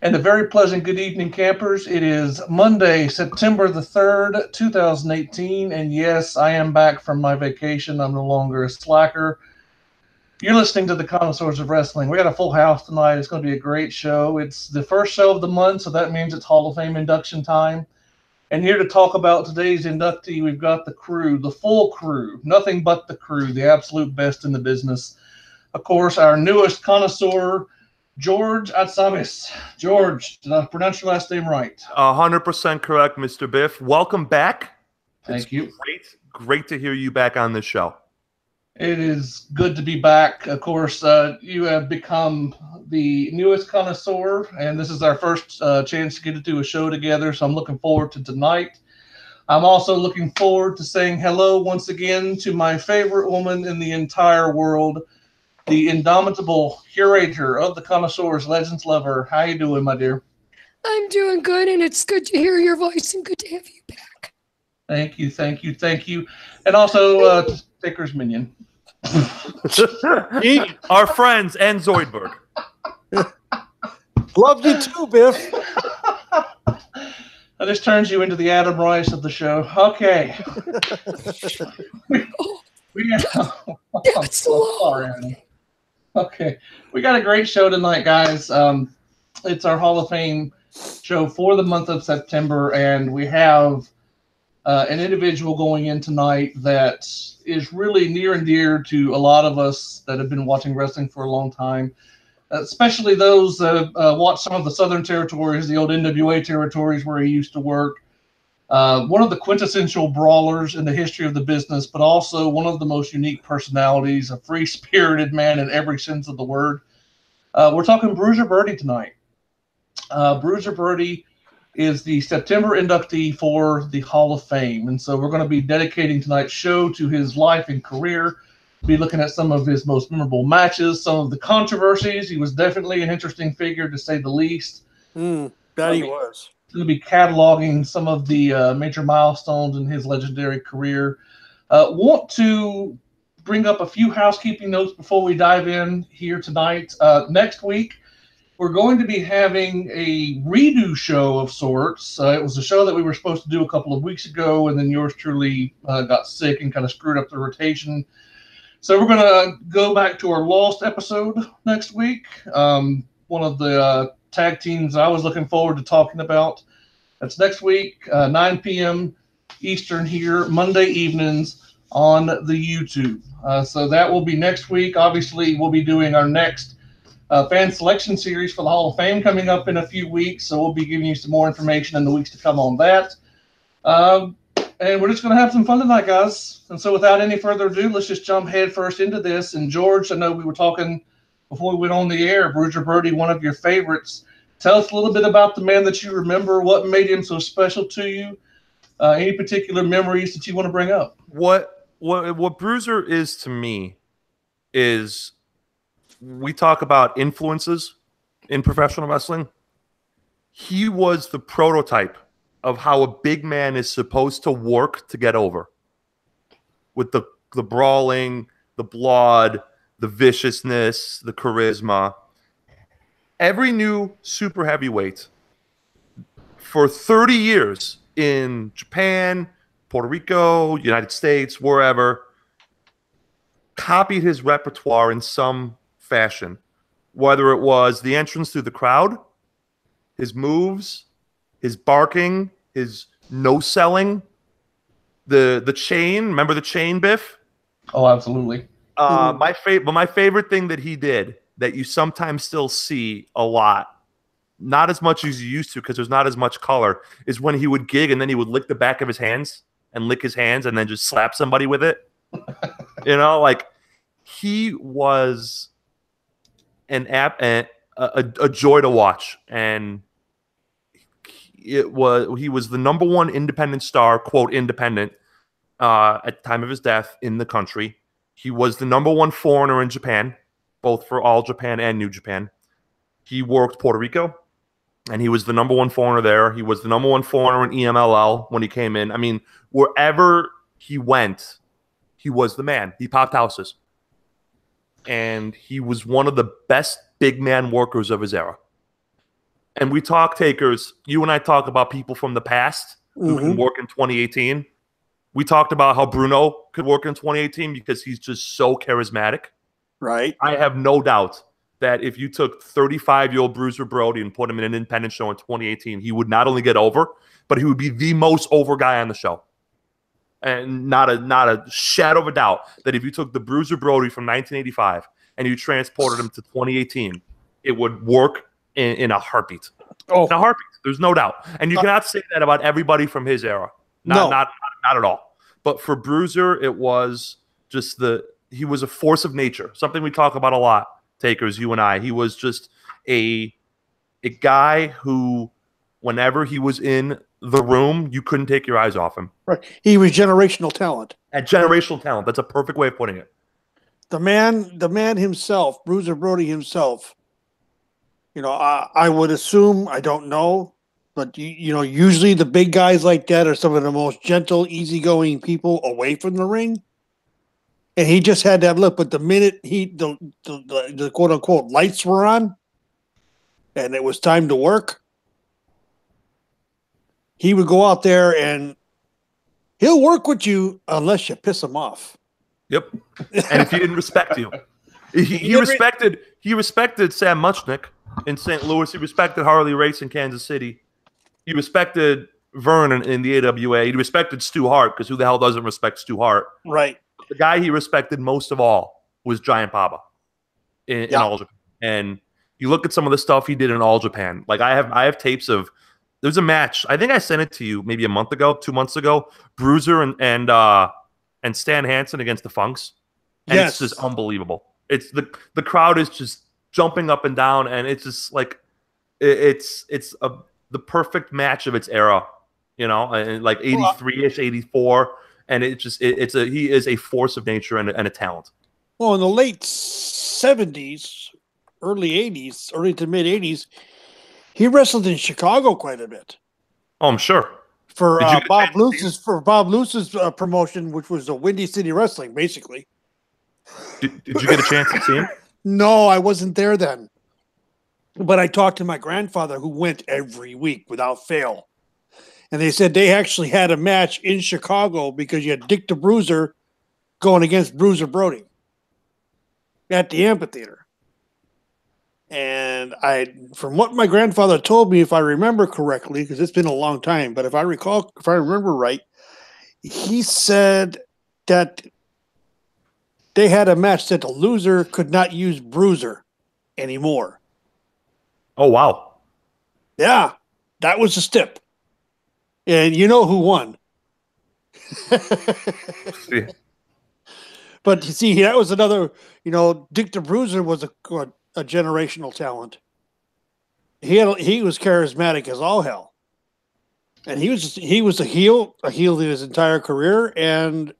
And a very pleasant good evening, campers. It is Monday, September the 3rd, 2018. And yes, I am back from my vacation. I'm no longer a slacker. You're listening to the Connoisseurs of Wrestling. We got a full house tonight. It's going to be a great show. It's the first show of the month, so that means it's Hall of Fame induction time. And here to talk about today's inductee, we've got the crew, the full crew, nothing but the crew, the absolute best in the business. Of course, our newest connoisseur, George Atsamis. George, did I pronounce your last name right? 100% correct, Mr. Biff. Welcome back. Thank you. Great to hear you back on this show. It is good to be back. Of course, you have become the newest connoisseur, and this is our first chance to get to do a show together, so I'm looking forward to tonight. I'm also looking forward to saying hello once again to my favorite woman in the entire world, the indomitable curator of the Connoisseurs, Legends Lover. How you doing, my dear? I'm doing good, and it's good to hear your voice and good to have you back. Thank you, thank you, thank you. And also, Sticker's Minion. Our friends and Zoidberg. Love you too, Biff. This turns you into the Adam Rice of the show. Okay. Sorry, Adam. Okay, we got a great show tonight, guys. It's our Hall of Fame show for the month of September, and we have an individual going in tonight that is really near and dear to a lot of us that have been watching wrestling for a long time, especially those that watch some of the Southern territories, the old NWA territories where he used to work. One of the quintessential brawlers in the history of the business, but also one of the most unique personalities, a free-spirited man in every sense of the word. We're talking Bruiser Brody tonight. Bruiser Brody is the September inductee for the Hall of Fame, and so we're going to be dedicating tonight's show to his life and career, be looking at some of his most memorable matches, some of the controversies. He was definitely an interesting figure, to say the least. That he was. Going to be cataloging some of the major milestones in his legendary career. Want to bring up a few housekeeping notes before we dive in here tonight. Next week, we're going to be having a redo show of sorts. It was a show that we were supposed to do a couple of weeks ago, and then yours truly got sick and kind of screwed up the rotation. So we're going to go back to our lost episode next week. One of the tag teams I was looking forward to talking about. That's next week, 9 p.m. Eastern here, Monday evenings on the YouTube. So that will be next week. Obviously, we'll be doing our next fan selection series for the Hall of Fame coming up in a few weeks. So we'll be giving you some more information in the weeks to come on that. And we're just going to have some fun tonight, guys. And so without any further ado, let's just jump head first into this. And George, I know we were talking before we went on the air, Bruiser Brody, one of your favorites. Tell us a little bit about the man that you remember, what made him so special to you, any particular memories that you want to bring up. What Bruiser is to me is, we talk about influences in professional wrestling. He was the prototype of how a big man is supposed to work to get over. With the brawling, the blood, the viciousness, the charisma. Every new super heavyweight for 30 years in Japan, Puerto Rico, United States, wherever, copied his repertoire in some fashion. Whether it was the entrance through the crowd, his moves, his barking, his no-selling, the chain. Remember the chain, Biff? Oh, absolutely. My favorite thing that he did that you sometimes still see a lot, not as much as you used to because there's not as much color, is when he would gig and then he would lick the back of his hands and lick his hands and then just slap somebody with it. You know, like, he was a joy to watch, and he was the #1 independent star, quote independent, at the time of his death in the country. He was the #1 foreigner in Japan, both for All Japan and New Japan. He worked Puerto Rico, and he was the #1 foreigner there. He was the #1 foreigner in EMLL when he came in. I mean, wherever he went, he was the man. He popped houses. And he was one of the best big man workers of his era. And we talk takers. You and I talk about people from the past who can work in 2018. We talked about how Bruno could work in 2018 because he's just so charismatic. Right. I have no doubt that if you took 35-year-old Bruiser Brody and put him in an independent show in 2018, he would not only get over, but he would be the most over guy on the show. And not a shadow of a doubt that if you took the Bruiser Brody from 1985 and you transported him to 2018, it would work in a heartbeat. Oh, In a heartbeat. There's no doubt. And you cannot say that about everybody from his era. Not at all. But for Bruiser, it was just he was a force of nature. Something we talk about a lot, takers, you and I. He was just a guy who, whenever he was in the room, you couldn't take your eyes off him. right. He was generational talent. At generational talent. That's a perfect way of putting it. The man himself, Bruiser Brody himself. I would assume, I don't know, but usually the big guys like that are some of the most gentle, easygoing people away from the ring. And he just had that look. But the minute the quote unquote lights were on, and it was time to work, he would go out there and he'll work with you unless you piss him off. Yep. And if he didn't respect you, he respected Sam Muchnick in St. Louis. He respected Harley Race in Kansas City. He respected Vern in the AWA. He respected Stu Hart, because who the hell doesn't respect Stu Hart? Right. The guy he respected most of all was Giant Baba in All Japan. And you look at some of the stuff he did in All Japan. Like I have tapes of. There's a match. I think I sent it to you maybe a month ago, 2 months ago. Bruiser and Stan Hansen against the Funks. And It's just unbelievable. It's the crowd is just jumping up and down, and it's just like it's the perfect match of its era, and like 83-ish, 84, and he is a force of nature and a talent. Well, in the late 70s, early 80s, early to mid 80s, he wrestled in Chicago quite a bit. Oh, I'm sure. For Bob Luce's promotion, which was the Windy City Wrestling, basically. Did you get a chance to see him? No, I wasn't there then. But I talked to my grandfather, who went every week without fail. And they said they actually had a match in Chicago because you had Dick the Bruiser going against Bruiser Brody at the amphitheater. And from what my grandfather told me, if I remember correctly, because it's been a long time, but if I remember right, he said that they had a match that the loser could not use Bruiser anymore. Oh, wow. Yeah, that was the stip. And you know who won. Yeah. But you see, that was another, Dick the Bruiser was a generational talent. He was charismatic as all hell. And he was a heel in his entire career, and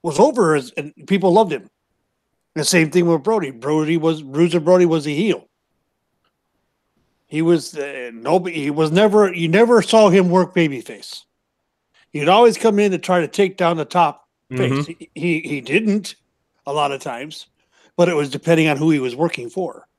was over, and people loved him. The same thing with Brody. Bruiser Brody was a heel. He was never. You never saw him work babyface. He'd always come in to try to take down the top face. He didn't a lot of times, but it was depending on who he was working for.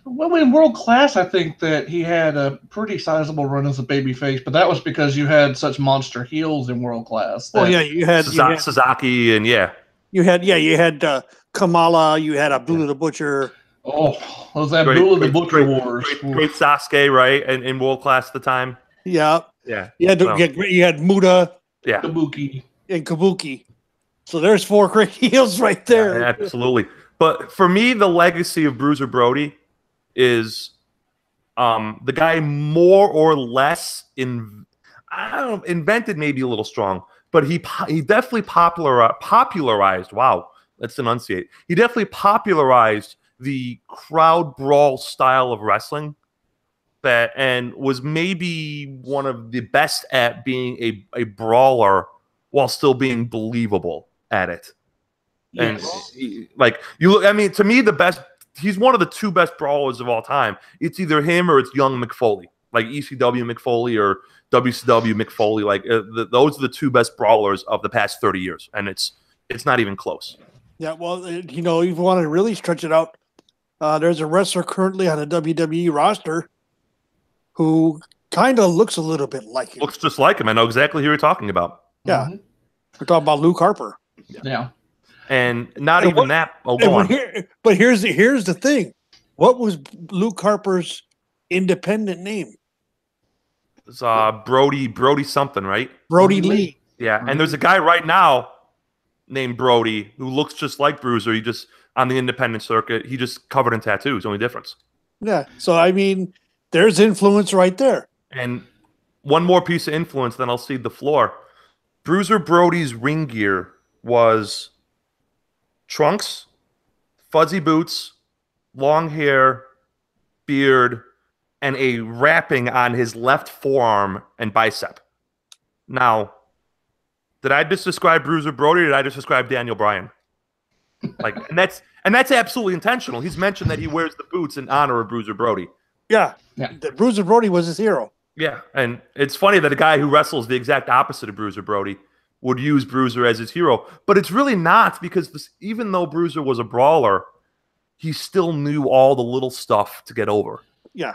Well, in World Class, I think that he had a pretty sizable run as a babyface, but that was because you had such monster heels in World Class. Oh yeah, you had Sasaki, and you had Kamala, you had Abdullah the Butcher. Oh, those Abdullah the Butcher wars. Great Sasuke, right? And in World Class at the time. Yeah. Yeah. You had Muda. Yeah. Kabuki. And Kabuki. So there's 4 great heels right there. Yeah, absolutely. But for me, the legacy of Bruiser Brody is the guy more or less invented, maybe a little strong, but he definitely popularized. Wow, let's enunciate. He definitely popularized the crowd brawl style of wrestling, and was maybe one of the best at being a brawler while still being believable at it. Yes. And to me, the best. He's one of the 2 best brawlers of all time. It's either him or it's young McFoley, like ECW McFoley or WCW McFoley. Like those are the 2 best brawlers of the past 30 years, and it's not even close. Yeah, well, if you want to really stretch it out, there's a wrestler currently on the WWE roster who kind of looks a little bit like him. Looks just like him. I know exactly who you're talking about. Yeah. We're talking about Luke Harper. Yeah. And not even that. Oh, go on. But here's the thing. What was Luke Harper's independent name? It's Brody something, right? Brody Lee. Yeah, and there's a guy right now named Brody who looks just like Bruiser. He just on the independent circuit. He just covered in tattoos. Only difference. Yeah. So I mean, there's influence right there. And one more piece of influence, then I'll cede the floor. Bruiser Brody's ring gear was trunks, fuzzy boots, long hair, beard, and a wrapping on his left forearm and bicep. Now, did I just describe Bruiser Brody or did I just describe Daniel Bryan? And that's absolutely intentional. He's mentioned that he wears the boots in honor of Bruiser Brody. Yeah. The Bruiser Brody was his hero. Yeah, and it's funny that a guy who wrestles the exact opposite of Bruiser Brody would use Bruiser as his hero, but it's really not, because even though Bruiser was a brawler, he still knew all the little stuff to get over. Yeah,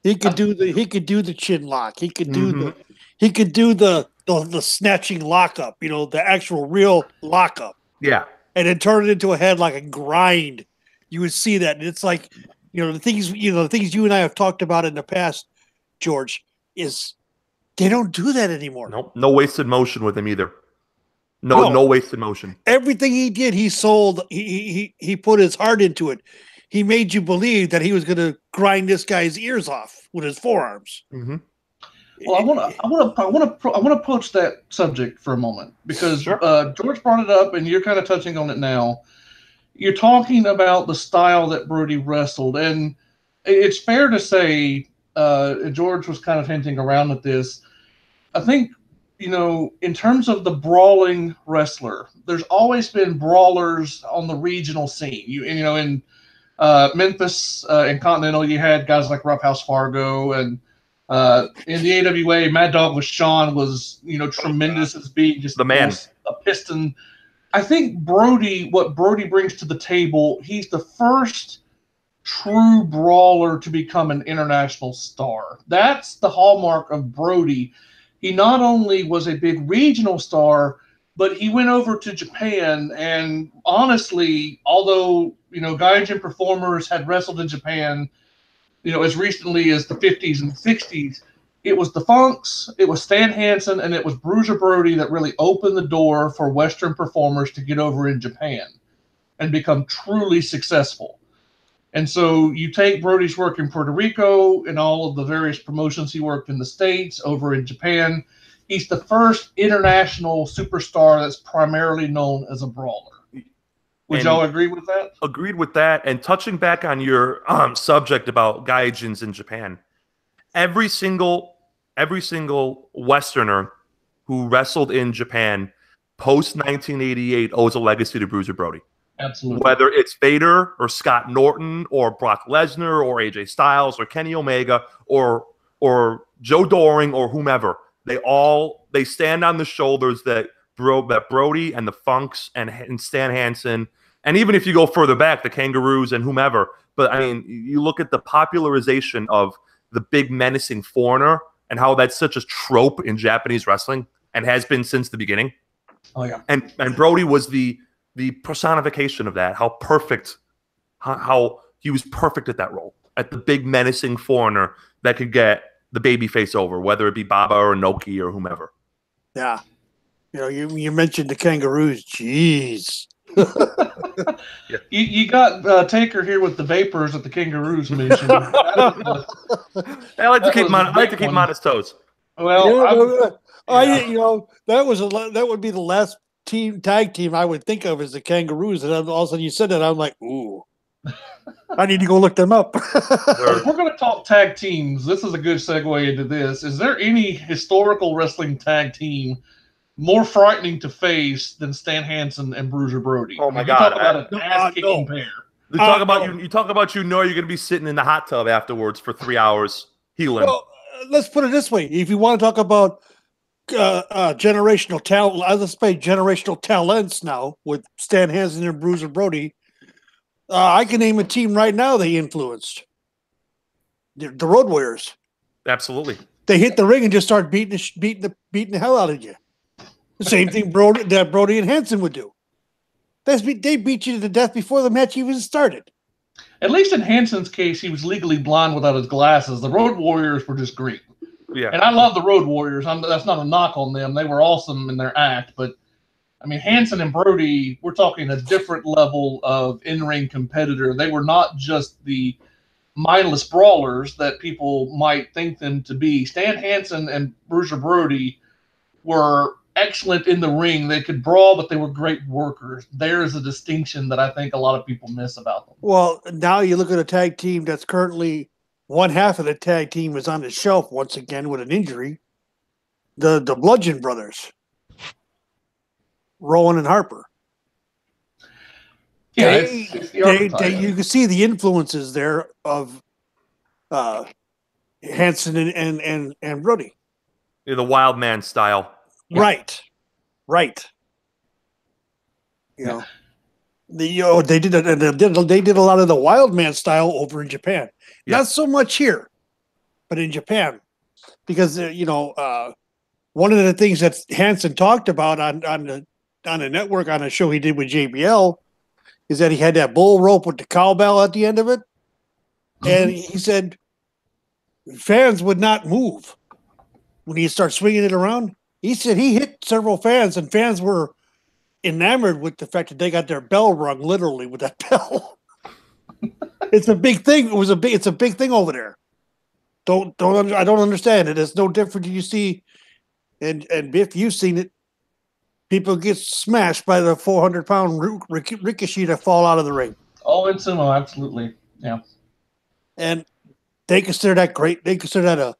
he could do the chin lock. He could do the snatching lockup. You know, the actual real lockup. Yeah, and then turn it into a head like a grind. You would see that, and it's like, the things you and I have talked about in the past, George, is they don't do that anymore. Nope. No wasted motion with him either. No wasted motion. Everything he did, he sold. He put his heart into it. He made you believe that he was going to grind this guy's ears off with his forearms. Mm-hmm. Well, I want to approach that subject for a moment, because Sure. George brought it up, and you're kind of touching on it now. You're talking about the style that Brody wrestled, and it's fair to say, George was kind of hinting around at this. I think, in terms of the brawling wrestler, there's always been brawlers on the regional scene. In Memphis and Continental, you had guys like Roughhouse Fargo, and in the AWA, Mad Dog with Sean was, tremendous as being just the man, a piston. I think what Brody brings to the table, he's the first true brawler to become an international star. That's the hallmark of Brody. He not only was a big regional star, but he went over to Japan, and honestly, although, Gaijin performers had wrestled in Japan, as recently as the 50s and 60s, it was the Funks, it was Stan Hansen, and it was Bruiser Brody that really opened the door for Western performers to get over in Japan and become truly successful. And so you take Brody's work in Puerto Rico and all of the various promotions he worked in the States, over in Japan. He's the first international superstar that's primarily known as a brawler. Would y'all agree with that? Agreed with that. And touching back on your subject about gaijins in Japan, every single Westerner who wrestled in Japan post 1988 owes a legacy to Bruiser Brody. Absolutely. Whether it's Vader or Scott Norton or Brock Lesnar or AJ Styles or Kenny Omega or Joe Doring or whomever, they stand on the shoulders that Brody and the Funks and Stan Hansen, and even if you go further back, the Kangaroos and whomever. But I mean, you look at the popularization of the big menacing foreigner and how that's such a trope in Japanese wrestling and has been since the beginning. Oh yeah. And Brody was the personification of that. How he was perfect at that role, at the big menacing foreigner that could get the baby face over, whether it be Baba or Noki or whomever. Yeah. You mentioned the Kangaroos. Jeez. Yeah. You got Taker here with the vapors that the Kangaroos mentioned. I like to keep him on his toes. Well, that would be the last tag team I would think of as the Kangaroos, and all of a sudden you said that, I'm like, ooh, I need to go look them up. If we're going to talk tag teams, this is a good segue into this. Is there any historical wrestling tag team more frightening to face than Stan Hansen and Bruiser Brody? Oh my God! Talk about an ass-kicking pair. You talk about you're going to be sitting in the hot tub afterwards for 3 hours healing. Well, let's put it this way: if you want to talk about generational talent, let's play generational talents now with Stan Hansen and Bruiser Brody. I can name a team right now they influenced. The Road Warriors. Absolutely. They hit the ring and just start beating the hell out of you. The same thing Brody and Hansen would do. They beat you to death before the match even started. At least in Hansen's case, he was legally blind without his glasses. The Road Warriors were just great. Yeah. And I love the Road Warriors. That's not a knock on them. They were awesome in their act. But, I mean, Hansen and Brody, we're talking a different level of in-ring competitor. They were not just the mindless brawlers that people might think them to be. Stan Hansen and Bruiser Brody were excellent in the ring. They could brawl, but they were great workers. There's a distinction that I think a lot of people miss about them. Well, now you look at a tag team that's currently one half of the tag team is on the shelf once again with an injury. The Bludgeon Brothers, Rowan and Harper. Yeah, you can see the influences there of Hansen and Brody. Yeah, the wild man style. Yeah. Right. You know, they did a lot of the wild man style over in Japan. Yeah. Not so much here, but in Japan, because one of the things that Hansen talked about on the network on a show he did with JBL is that he had that bull rope with the cowbell at the end of it, and he said fans would not move when he started swinging it around. He said he hit several fans, and fans were enamored with the fact that they got their bell rung literally with that bell. It's a big thing. It's a big thing over there. I don't understand it. It's no different. You see, and Biff, you've seen it. People get smashed by the 400-pound ricochet that fall out of the ring. Oh, in sumo, absolutely. Yeah. And they consider that great. They consider that a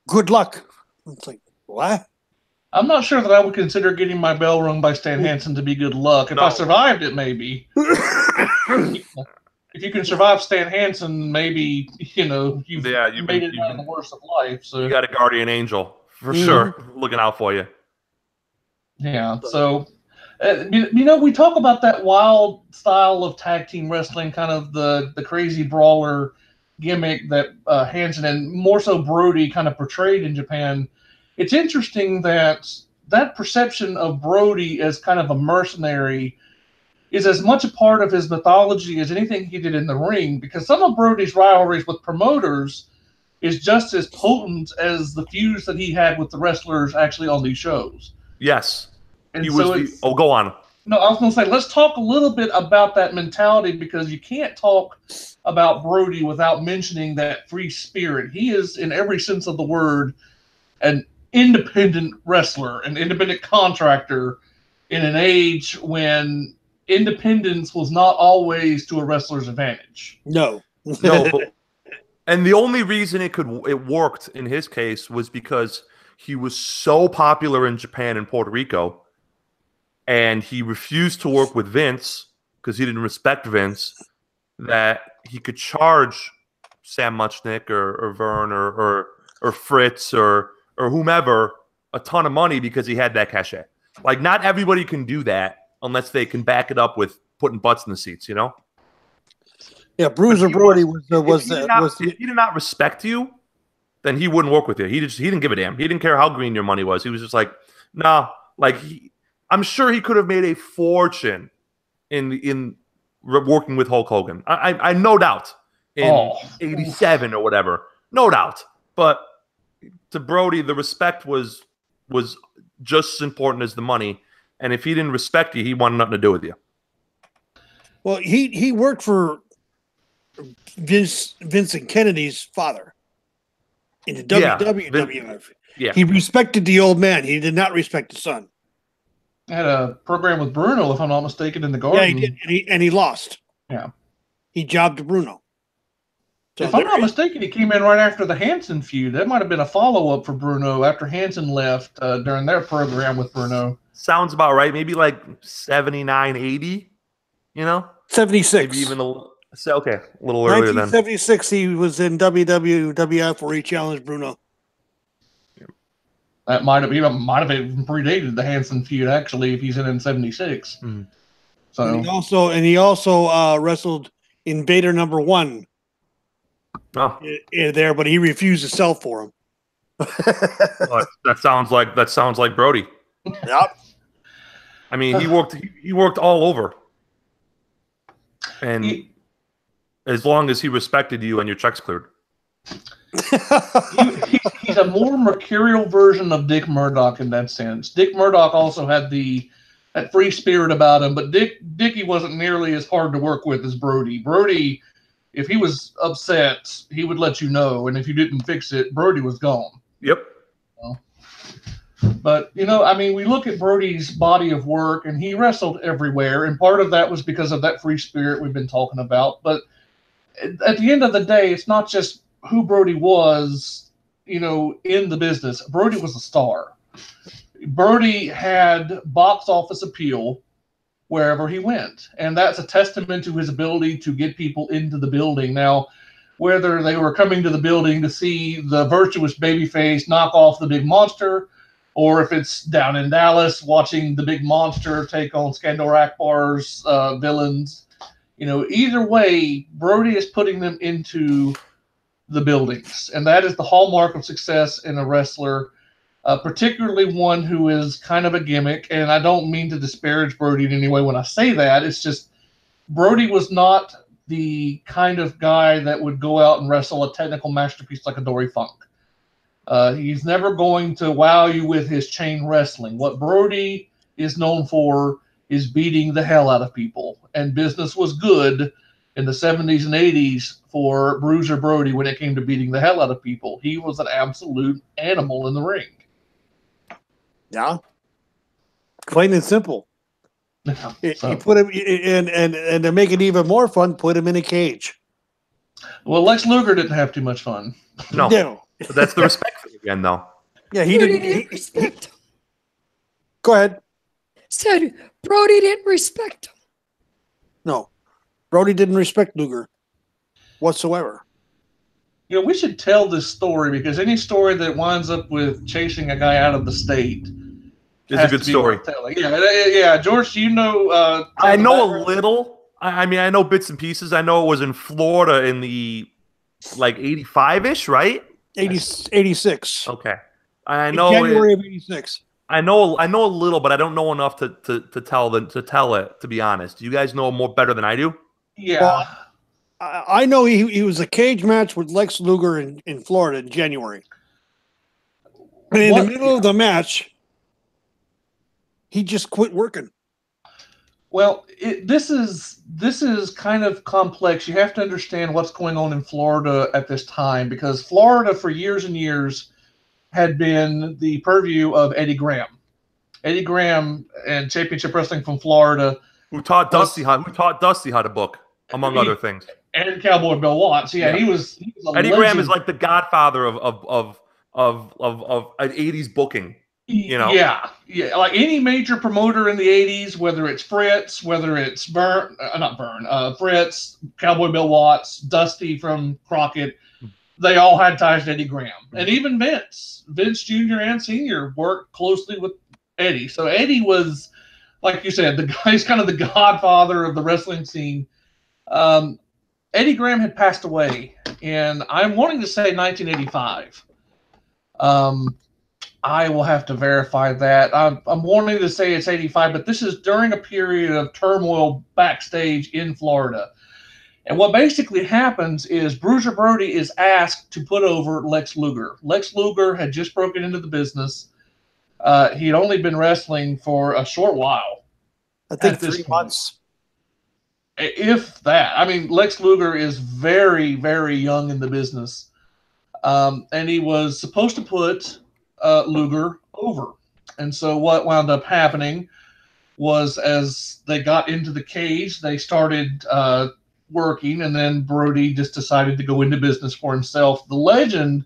good luck. It's like, what? I'm not sure that I would consider getting my bell rung by Stan Hansen to be good luck. If I survived it, maybe. If you can survive Stan Hansen, maybe, you've made it out of the worst of life. So you got a guardian angel, for sure, looking out for you. Yeah, so, we talk about that wild style of tag team wrestling, kind of the crazy brawler gimmick that Hansen and more so Brody kind of portrayed in Japan. It's interesting that perception of Brody as kind of a mercenary is as much a part of his mythology as anything he did in the ring, because some of Brody's rivalries with promoters is just as potent as the feuds that he had with the wrestlers actually on these shows. Yes. And go on. No, I was going to say, let's talk a little bit about that mentality, because you can't talk about Brody without mentioning that free spirit. He is, in every sense of the word, an independent wrestler, an independent contractor in an age when independence was not always to a wrestler's advantage. No. And the only reason it worked in his case was because he was so popular in Japan and Puerto Rico, and he refused to work with Vince because he didn't respect Vince, that he could charge Sam Muchnick or Vern or Fritz or whomever a ton of money because he had that cachet. Like, not everybody can do that unless they can back it up with putting butts in the seats, Yeah, Bruiser Brody was if he did not respect you, then he wouldn't work with you. He didn't give a damn. He didn't care how green your money was. He was just like, nah. Like, I'm sure he could have made a fortune in working with Hulk Hogan. I no doubt in '87 or whatever, no doubt. But to Brody, the respect was just as important as the money. And if he didn't respect you, he wanted nothing to do with you. Well, he worked for Vincent Kennedy's father in the WWF. Yeah. He respected the old man. He did not respect the son. Had a program with Bruno, if I'm not mistaken, in the Garden. Yeah, he did, and he lost. Yeah. He jobbed Bruno. So if I'm not mistaken, he came in right after the Hansen feud. That might have been a follow-up for Bruno after Hansen left during their program with Bruno. Sounds about right. Maybe like 79, 80, 76. Maybe even a little earlier than. 1976, he was in WWF where he challenged Bruno. That might have even predated the Hansen feud, actually, if he's in 76. Mm. So and he also wrestled Invader #1 Oh, there, but he refused to sell for him. well, that sounds like Brody. Yep. I mean, he worked all over, and as long as he respected you and your checks cleared. He's a more mercurial version of Dick Murdoch in that sense. Dick Murdoch also had that free spirit about him, but Dickie wasn't nearly as hard to work with as Brody. Brody, if he was upset, he would let you know, and if you didn't fix it, Brody was gone. Yep. But, I mean, we look at Brody's body of work, and he wrestled everywhere, and part of that was because of that free spirit we've been talking about. But at the end of the day, it's not just who Brody was, in the business. Brody was a star. Brody had box office appeal wherever he went, and that's a testament to his ability to get people into the building. Now, whether they were coming to the building to see the virtuous babyface knock off the big monster, or if it's down in Dallas watching the big monster take on Skandor Akbar's villains, either way, Brody is putting them into the buildings, and that is the hallmark of success in a wrestler, particularly one who is kind of a gimmick. And I don't mean to disparage Brody in any way when I say that. It's just Brody was not the kind of guy that would go out and wrestle a technical masterpiece like a Dory Funk. He's never going to wow you with his chain wrestling. What Brody is known for is beating the hell out of people, and business was good in the 70s and 80s for Bruiser Brody when it came to beating the hell out of people. He was an absolute animal in the ring. Yeah. Plain and simple. Yeah, He put him in, and to make it even more fun, put him in a cage. Well, Lex Luger didn't have too much fun. No. But that's the respect thing again, though. Yeah, he Brody didn't respect him. Go ahead. Said Brody didn't respect him. No. Brody didn't respect Luger whatsoever. We should tell this story, because any story that winds up with chasing a guy out of the state It's a good story. Yeah. George, I know a little. I mean, I know bits and pieces. I know it was in Florida in the 85-ish, right? 86. Okay. I know January of 86. I know a little, but I don't know enough to tell it, to be honest. Do you guys know more better than I do? Yeah. Well, I know he was a cage match with Lex Luger in Florida in January. And in the middle of the match, he just quit working. Well, this is kind of complex. You have to understand what's going on in Florida at this time, because Florida for years and years had been the purview of Eddie Graham. Eddie Graham and Championship Wrestling from Florida, who taught Dusty how to book, among other things. And Cowboy Bill Watts. Yeah. He was Eddie Graham is like the godfather of 80s booking. Yeah. Like any major promoter in the 80s, whether it's Fritz, whether it's Fritz, Cowboy Bill Watts, Dusty from Crockett, they all had ties to Eddie Graham. And even Vince Jr. and Sr. worked closely with Eddie. So Eddie was, like you said, he's kind of the godfather of the wrestling scene. Eddie Graham had passed away in, I'm wanting to say 1985. I will have to verify that. I'm wanting to say it's 85, but this is during a period of turmoil backstage in Florida. And what basically happens is Bruiser Brody is asked to put over Lex Luger. Lex Luger had just broken into the business. He had only been wrestling for a short while. I think 3 months. If that. I mean, Lex Luger is very, very young in the business. And he was supposed to put Luger over. And so what wound up happening was, as they got into the cage, they started working, and then Brody just decided to go into business for himself. The legend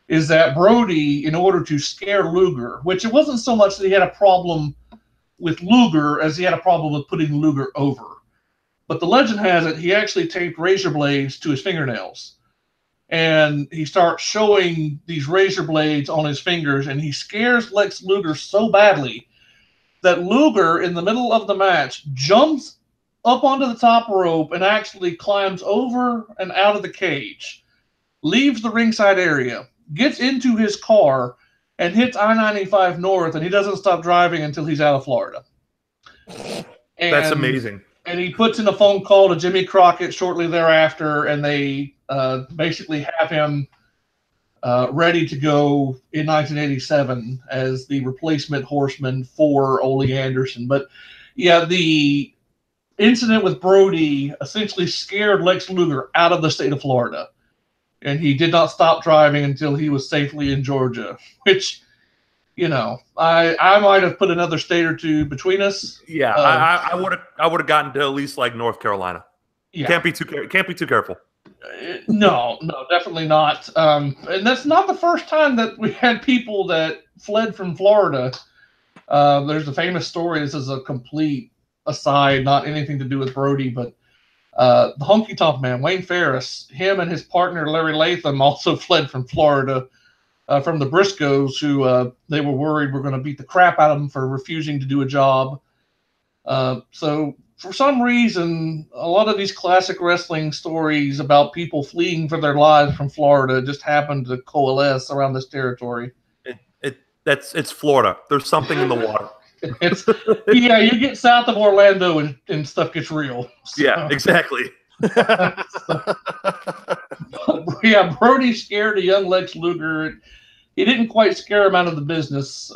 is that Brody, in order to scare Luger, which it wasn't so much that he had a problem with Luger as he had a problem with putting Luger over. But the legend has it he actually taped razor blades to his fingernails. And he starts showing these razor blades on his fingers, and he scares Lex Luger so badly that Luger, in the middle of the match, jumps up onto the top rope and actually climbs over and out of the cage. leaves the ringside area, gets into his car, and hits I-95 north, and he doesn't stop driving until he's out of Florida. And, That's amazing. And he puts in a phone call to Jimmy Crockett shortly thereafter, and they basically have him ready to go in 1987 as the replacement horseman for Ole Anderson. But yeah, the incident with Brody essentially scared Lex Luger out of the state of Florida, and he did not stop driving until he was safely in Georgia, which, you know, I might have put another state or two between us. Yeah, I would have gotten to at least like North Carolina. Yeah. Can't be too careful. No, definitely not. And that's not the first time that we had people that fled from Florida. There's a famous story. This is a complete aside, not anything to do with Brody, but the honky tonk man, Wayne Ferris, him and his partner Larry Latham also fled from Florida from the Briscoes, who they were worried were going to beat the crap out of them for refusing to do a job. So for some reason, a lot of these classic wrestling stories about people fleeing for their lives from Florida just happened to coalesce around this territory. It's Florida. There's something in the water. Yeah, you get south of Orlando and stuff gets real. So. Yeah, exactly. Yeah, Brody scared a young Lex Luger. He didn't quite scare him out of the business.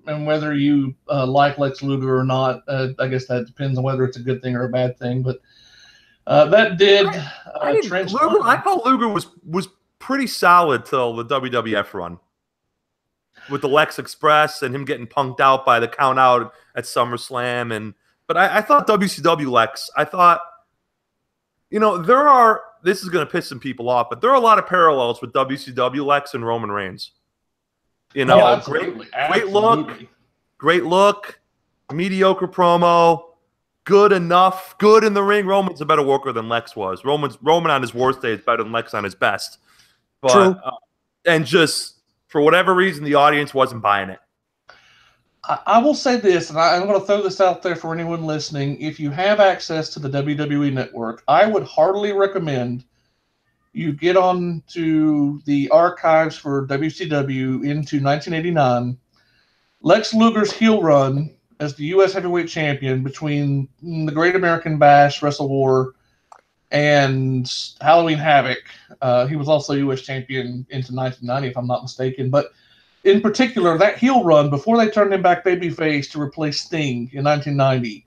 And whether you like Lex Luger or not, I guess that depends on whether it's a good thing or a bad thing. But that did transform. I thought Luger was pretty solid till the WWF run with the Lex Express and him getting punked out by the count out at SummerSlam. But I thought WCW Lex, I thought, you know, this is going to piss some people off, but there are a lot of parallels with WCW Lex and Roman Reigns. You know, great look, mediocre promo, good enough, good in the ring. Roman's a better worker than Lex was. Roman on his worst day is better than Lex on his best. But, true. And just for whatever reason, the audience wasn't buying it. I will say this, and I'm going to throw this out there for anyone listening. If you have access to the WWE Network, I would heartily recommend you get on to the archives for WCW into 1989. Lex Luger's heel run as the U.S. Heavyweight Champion between the Great American Bash, Wrestle War, and Halloween Havoc. He was also U.S. Champion into 1990, if I'm not mistaken. But in particular, that heel run before they turned him back babyface to replace Sting in 1990,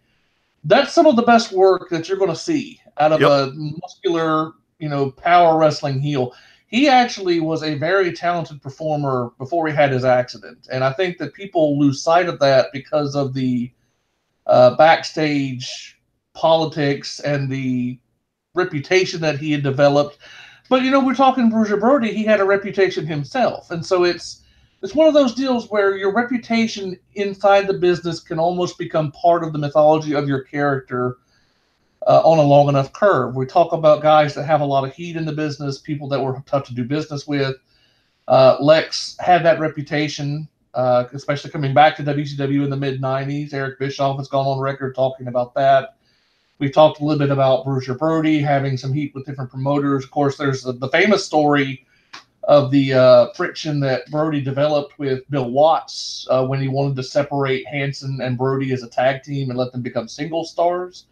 that's some of the best work that you're going to see out of a muscular, you know, power wrestling heel. He actually was a very talented performer before he had his accident. And I think that people lose sight of that because of the backstage politics and the reputation that he had developed. But, you know, we're talking Bruiser Brody. He had a reputation himself. And so it's one of those deals where your reputation inside the business can almost become part of the mythology of your character on a long enough curve. We talk about guys that have a lot of heat in the business, people that were tough to do business with. Lex had that reputation, especially coming back to WCW in the mid-90s. Eric Bischoff has gone on record talking about that. We've talked a little bit about Bruiser Brody having some heat with different promoters. Of course, there's the famous story of the friction that Brody developed with Bill Watts when he wanted to separate Hanson and Brody as a tag team and let them become single stars.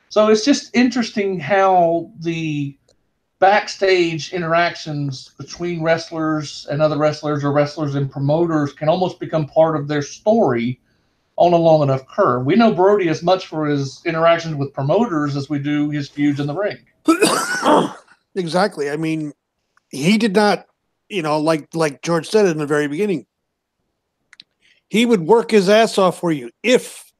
So it's just interesting how the backstage interactions between wrestlers and other wrestlers or wrestlers and promoters can almost become part of their story on a long enough curve. We know Brody as much for his interactions with promoters as we do his feuds in the ring. Exactly. I mean, he did not, you know, like George said in the very beginning, he would work his ass off for you if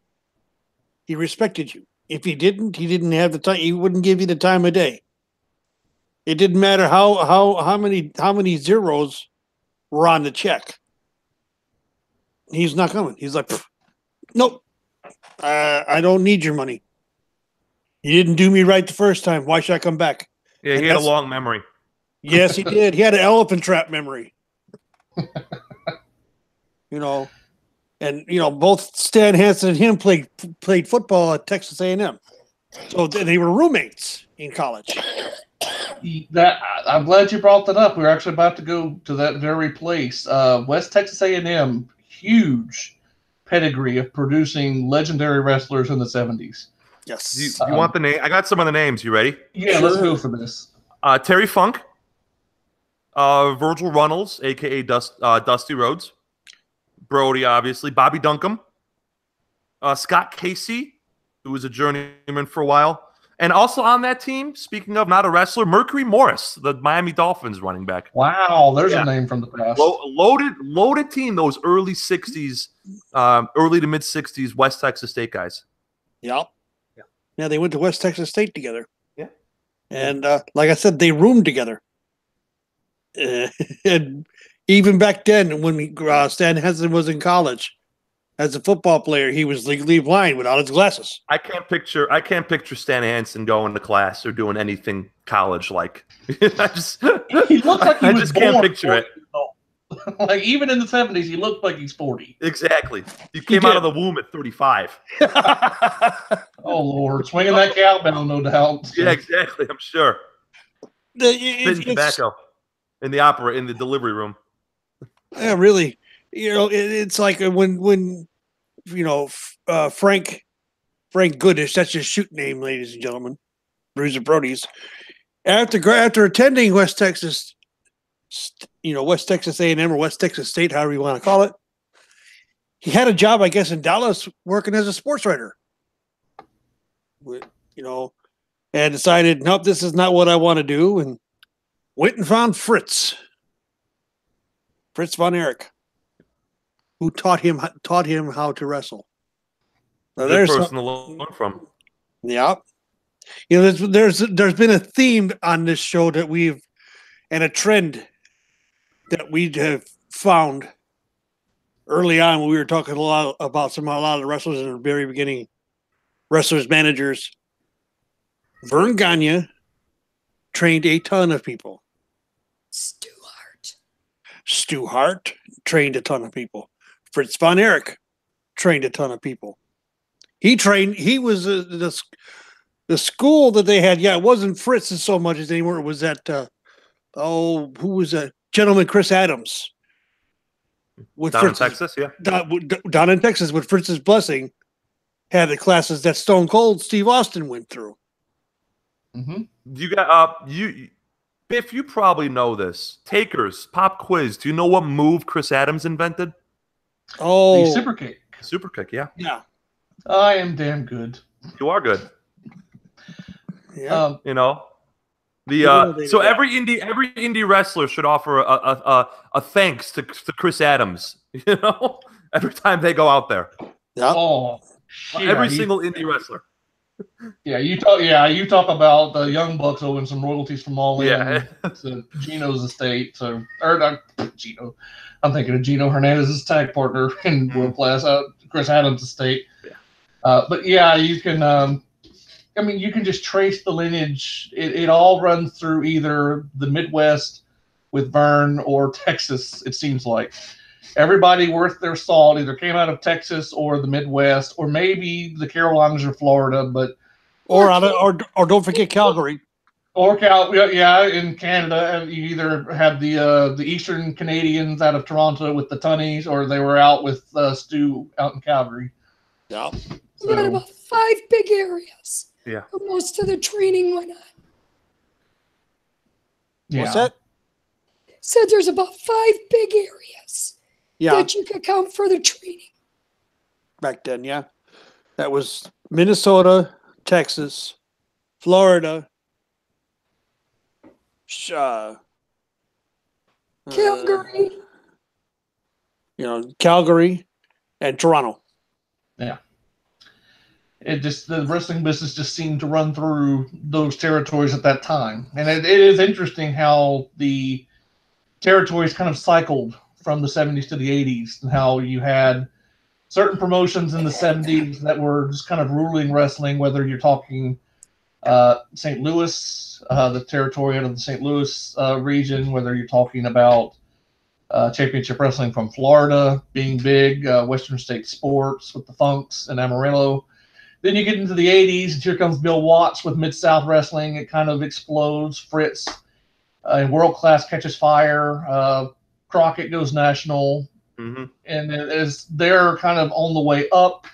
he respected you. If he didn't have the time. He wouldn't give you the time of day. It didn't matter how many zeros were on the check. He's not coming. He's like, nope, I don't need your money. You didn't do me right the first time. Why should I come back? Yeah, he had a long memory. Yes, he did. He had an elephant trap memory. You know. And, you know, both Stan Hansen and him played football at Texas A&M. So they were roommates in college. I'm glad you brought that up. We're actually about to go to that very place. West Texas A&M, huge pedigree of producing legendary wrestlers in the 70s. Yes. Do you want the name? I got some of the names. You ready? Yeah, Sure. let's go for this. Terry Funk, Virgil Runnels, a.k.a. Dusty Rhodes, Brody, obviously, Bobby Duncombe, Scott Casey, who was a journeyman for a while. And also on that team, speaking of not a wrestler, Mercury Morris, the Miami Dolphins running back. Wow, there's a name from the past. Loaded team, those early 60s, early to mid 60s West Texas State guys. Yep. Yeah, they went to West Texas State together. Yeah. And like I said, they roomed together. And even back then, when Stan Henson was in college, as a football player, he was legally blind without his glasses. I can't picture Stan Hansen going to class or doing anything college like. He looks like he I was just can't born picture it. Like even in the 70s, he looked like he's 40. Exactly. He came out of the womb at 35. Oh Lord, swinging that cowbell, no doubt. Yeah, exactly. I'm sure. Spitting tobacco in the delivery room. Yeah, really. It's like when Frank Goodish, that's his shoot name, ladies and gentlemen, Bruiser Brody's. After attending West Texas A&M or West Texas State, however you want to call it, he had a job, I guess, in Dallas working as a sports writer. And decided, nope, this is not what I want to do, and went and found Fritz von Erich, who taught him how to wrestle. Now, Good person to learn from. Yeah. There's been a theme on this show and a trend that we have found early on when we were talking a lot of the wrestlers in the very beginning, wrestlers, managers. Vern Gagne trained a ton of people. Stu Hart trained a ton of people. Fritz von Erich trained a ton of people. He was the school that they had. Yeah, it wasn't Fritz so much as anymore. It was that, who was that? Gentleman Chris Adams. Down in Texas, yeah. Down in Texas, with Fritz's blessing, had the classes that Stone Cold Steve Austin went through. Mm-hmm. You got Biff, you probably know this. Takers, pop quiz. Do you know what move Chris Adams invented? Oh, the super kick. Super kick, yeah. Yeah. I am damn good. You are good. Yeah. So every indie wrestler should offer a thanks to Chris Adams. Every time they go out there. Yeah. Oh, every single indie wrestler. Yeah, you talk about the Young Bucks owing some royalties from All In to Gino's estate. Gino. I'm thinking of Gino Hernandez's tag partner in World Class, Chris Adams' estate. Yeah. But yeah, you can. You can just trace the lineage. It all runs through either the Midwest with Vern or Texas. It seems like everybody worth their salt either came out of Texas or the Midwest, or maybe the Carolinas or Florida, or don't forget Calgary. Or in Canada, you either had the Eastern Canadians out of Toronto with the Tunnies, or they were out with Stu out in Calgary. Yeah, we got about 5 big areas. Yeah, most of the training went on. Yeah. What's that? Said there's about 5 big areas. Yeah, that you could count for the training. Back then, yeah. That was Minnesota, Texas, Florida, Calgary. Calgary and Toronto. Yeah. The wrestling business just seemed to run through those territories at that time. And it is interesting how the territories kind of cycled from the 70s to the 80s, and how you had certain promotions in the 70s that were just kind of ruling wrestling, whether you're talking St. Louis, the territory out of the St. Louis region, whether you're talking about championship wrestling from Florida being big, Western State Sports with the Funks and Amarillo. Then you get into the 80s, and here comes Bill Watts with Mid-South Wrestling. It kind of explodes. Fritz in World Class catches fire. Crockett goes national. Mm-hmm. And as they're kind of on the way up,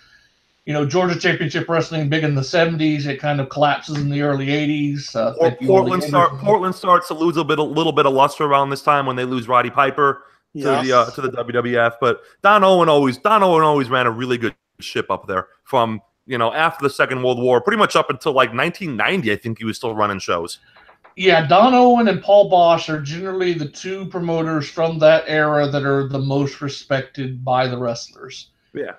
Georgia Championship Wrestling, big in the 70s. It kind of collapses in the early 80s. Portland starts to lose a little bit of luster around this time when they lose Roddy Piper to the WWF. But Don Owen always ran a really good ship up there from after the Second World War, pretty much up until like 1990. I think he was still running shows. Yeah, Don Owen and Paul Bosch are generally the two promoters from that era that are the most respected by the wrestlers. Yeah.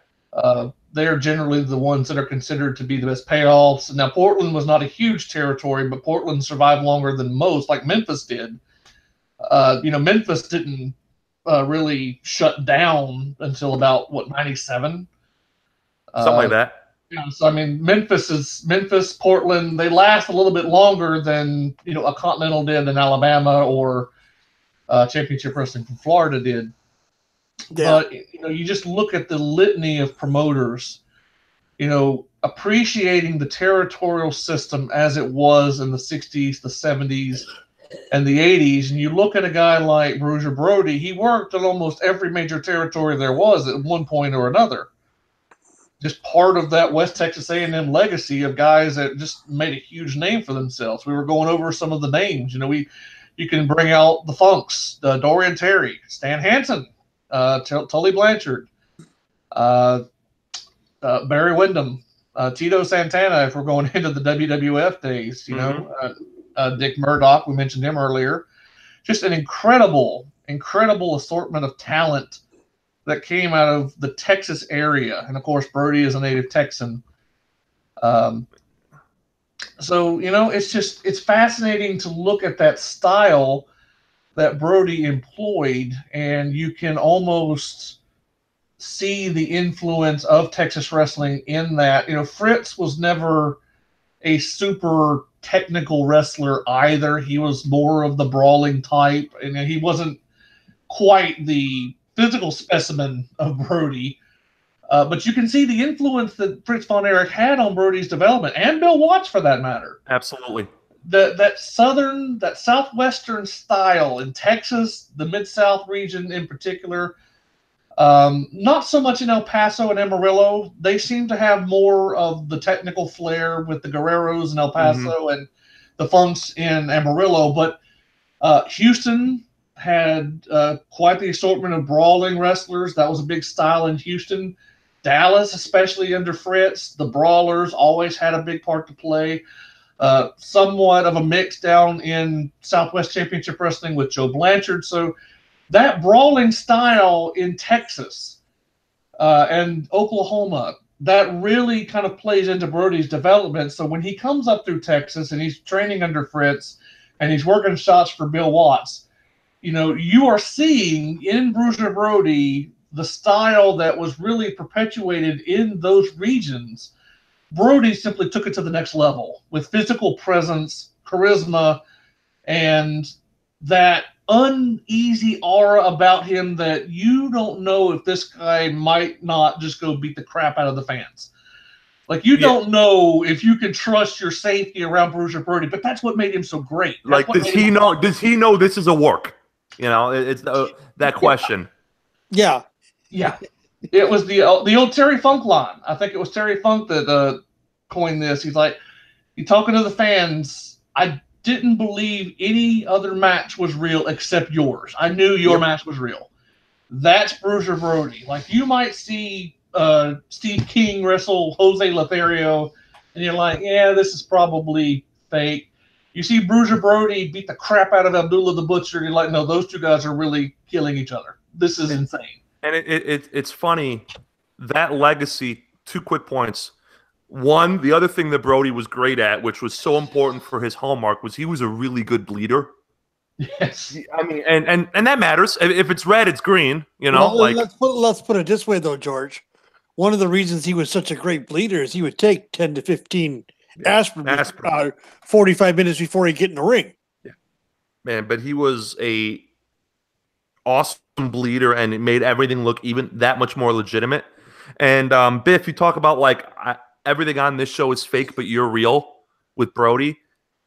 They're generally the ones that are considered to be the best payoffs. Now, Portland was not a huge territory, but Portland survived longer than most, like Memphis did. Memphis didn't really shut down until about, 97? Something like that. So, Memphis, Portland, they last a little bit longer than, a Continental did in Alabama or Championship Wrestling from Florida did. Yeah. But, you just look at the litany of promoters, appreciating the territorial system as it was in the 60s, the 70s, and the 80s. And you look at a guy like Bruiser Brody, he worked on almost every major territory there was at one point or another. Just part of that West Texas A&M legacy of guys that just made a huge name for themselves. We were going over some of the names. You can bring out the Funks, Dorian Terry, Stan Hansen, Tully Blanchard, Barry Windham, Tito Santana, if we're going into the WWF days, Dick Murdoch, we mentioned him earlier. Just an incredible assortment of talent that came out of the Texas area. And, of course, Brody is a native Texan. So, it's fascinating to look at that style that Brody employed, and you can almost see the influence of Texas wrestling in that. Fritz was never a super technical wrestler either. He was more of the brawling type, and he wasn't quite the physical specimen of Brody. But you can see the influence that Fritz von Erich had on Brody's development, and Bill Watts for that matter. Absolutely. That southwestern style in Texas, the Mid-South region in particular, not so much in El Paso and Amarillo. They seem to have more of the technical flair with the Guerreros in El Paso and the Funks in Amarillo. But Houston had quite the assortment of brawling wrestlers. That was a big style in Houston. Dallas, especially under Fritz, the Brawlers always had a big part to play. Somewhat of a mix down in Southwest Championship Wrestling with Joe Blanchard. So that brawling style in Texas and Oklahoma, that really kind of plays into Brody's development. So when he comes up through Texas and he's training under Fritz and he's working shots for Bill Watts, you are seeing in Bruiser Brody the style that was really perpetuated in those regions. Brody simply took it to the next level with physical presence, charisma, and that uneasy aura about him that you don't know if this guy might not just go beat the crap out of the fans. Like, you don't know if you can trust your safety around Bruiser Brody, but that's what made him so great. Like, does he know this is a work? It's that question. Yeah. It was the old Terry Funk line. I think it was Terry Funk that coined this. He's like, you talking to the fans, I didn't believe any other match was real except yours. I knew your match was real. That's Bruiser Brody. Like, you might see Steve King wrestle Jose Lothario, and you're like, yeah, this is probably fake. You see Bruiser Brody beat the crap out of Abdullah the Butcher, and you're like, no, those two guys are really killing each other. This is insane. And it's funny, that legacy, 2 quick points. One, the other thing that Brody was great at, which was so important for his hallmark, was he was a really good bleeder. Yes. I mean, and that matters. If it's red, it's green, Well, let's put it this way, though, George. One of the reasons he was such a great bleeder is he would take 10 to 15 aspirin 45 minutes before he get in the ring. Yeah. Man, but he was a awesome bleeder, and it made everything look even that much more legitimate. And Biff, you talk about, like, everything on this show is fake, but you're real with Brody.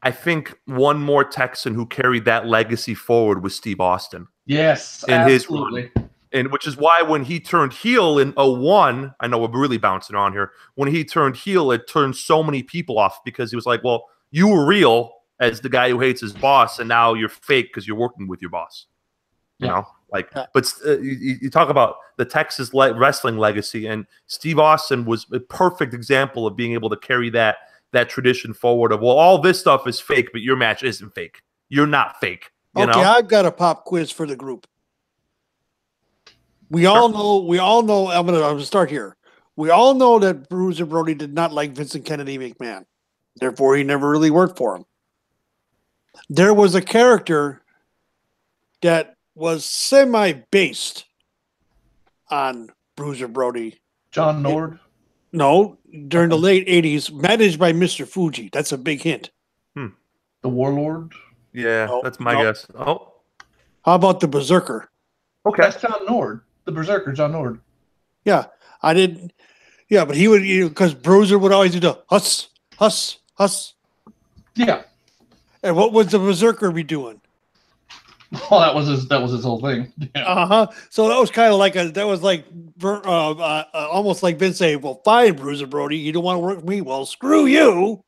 I think one more Texan who carried that legacy forward was Steve Austin. Yes, in absolutely. his run. And which is why when he turned heel in 01, I know we're really bouncing on here. When he turned heel, it turned so many people off because he was like, well, you were real as the guy who hates his boss, and now you're fake because you're working with your boss. You know, like, but you talk about the Texas wrestling legacy, and Steve Austin was a perfect example of being able to carry that tradition forward of, well, all this stuff is fake, but your match isn't fake. You're not fake. You know? I've got a pop quiz for the group. We all know. I'm gonna start here. We all know that Bruiser Brody did not like Vincent Kennedy McMahon. Therefore, he never really worked for him. There was a character that was semi-based on Bruiser Brody. John Nord? No, during the late 80s, managed by Mr. Fuji. That's a big hint. The Warlord? Yeah, that's my guess. Oh. How about the Berserker? Okay. That's John Nord. The Berserker, John Nord. Yeah, I didn't. Yeah, but he would, because Bruiser would always do the huss, huss, huss. Yeah. And what would the Berserker be doing? Well, that was his whole thing. Yeah. So that was kind of like almost like Vince saying, "Well, fine, Bruiser Brody, you don't want to work with me. Well, screw you.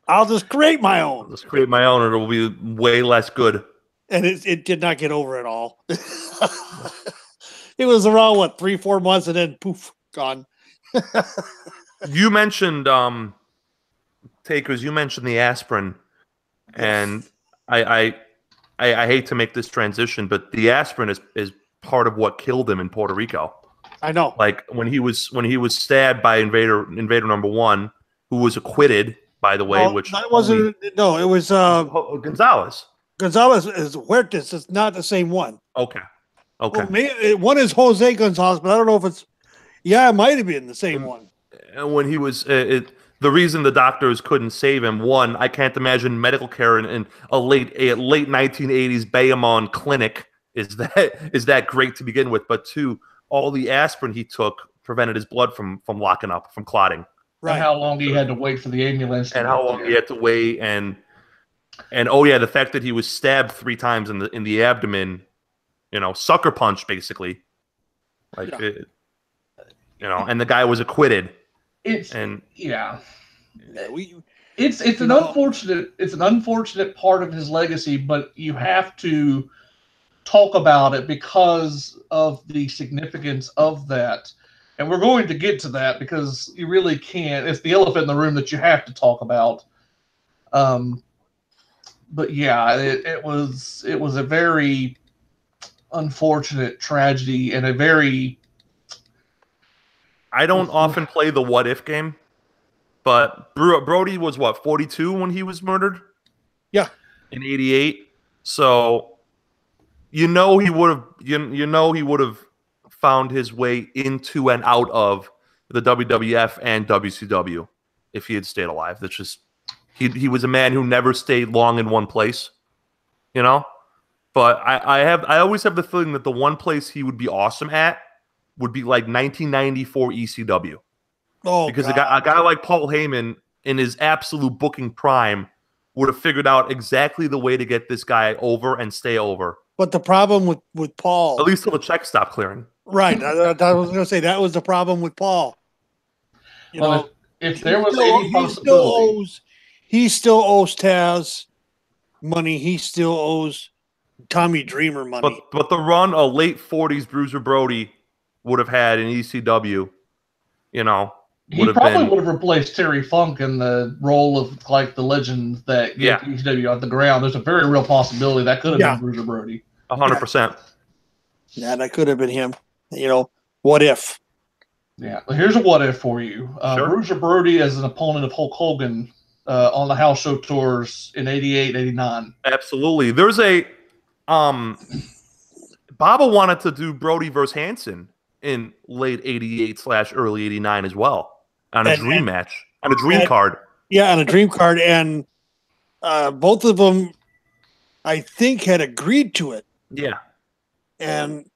I'll just create my own. Let's create my own, or it will be way less good." And it did not get over at all. It was around 3-4 months, and then poof, gone. You mentioned Takers. You mentioned the aspirin, and I hate to make this transition, but the aspirin is part of what killed him in Puerto Rico. I know. Like when he was stabbed by Invader number 1, who was acquitted, by the way. Which that wasn't. No, it was Gonzalez. Gonzalez is Huertas. It's not the same one. Okay. Well, one is Jose Gonzalez, but I don't know if it's. Yeah, it might have been the same one. And when he was, the reason the doctors couldn't save him, one, I can't imagine medical care in a late 1980s Bayamon clinic is that great to begin with. But two, all the aspirin he took prevented his blood from locking up, from clotting. Right. And how long he had to wait for the ambulance. And how long he had to wait, and oh yeah, the fact that he was stabbed 3 times in the abdomen, sucker punch basically, like and the guy was acquitted. It's an unfortunate part of his legacy, but you have to talk about it because of the significance of that. And we're going to get to that because you really can't. It's the elephant in the room that you have to talk about. But yeah, it was a very unfortunate tragedy and a very. I don't often play the what if game, but Brody was 42 when he was murdered? Yeah, in '88. So he would have found his way into and out of the WWF and WCW if he had stayed alive. That's just he was a man who never stayed long in one place, But I always have the feeling that the one place he would be awesome at would be like 1994 ECW. Oh, because a guy like Paul Heyman in his absolute booking prime would have figured out exactly the way to get this guy over and stay over. But the problem with Paul, at least till the checks stop clearing. Right. I was going to say that was the problem with Paul. If there was any possibility, he still owes Taz money. He still owes Tommy Dreamer money. But the run a late 40s Bruiser Brody would have had in ECW, he probably would have replaced Terry Funk in the role of like the legend that gave ECW off the ground. There's a very real possibility that could have been Bruiser Brody. 100%. Yeah, that could have been him. What if? Yeah, well, here's a what if for you. Sure. Bruiser Brody as an opponent of Hulk Hogan on the house show tours in 88, 89. Absolutely. There's a Baba wanted to do Brody versus Hansen in late 88/early 89 as well on a dream match, on a dream card. Yeah, on a dream card. And both of them, I think, had agreed to it. Yeah. And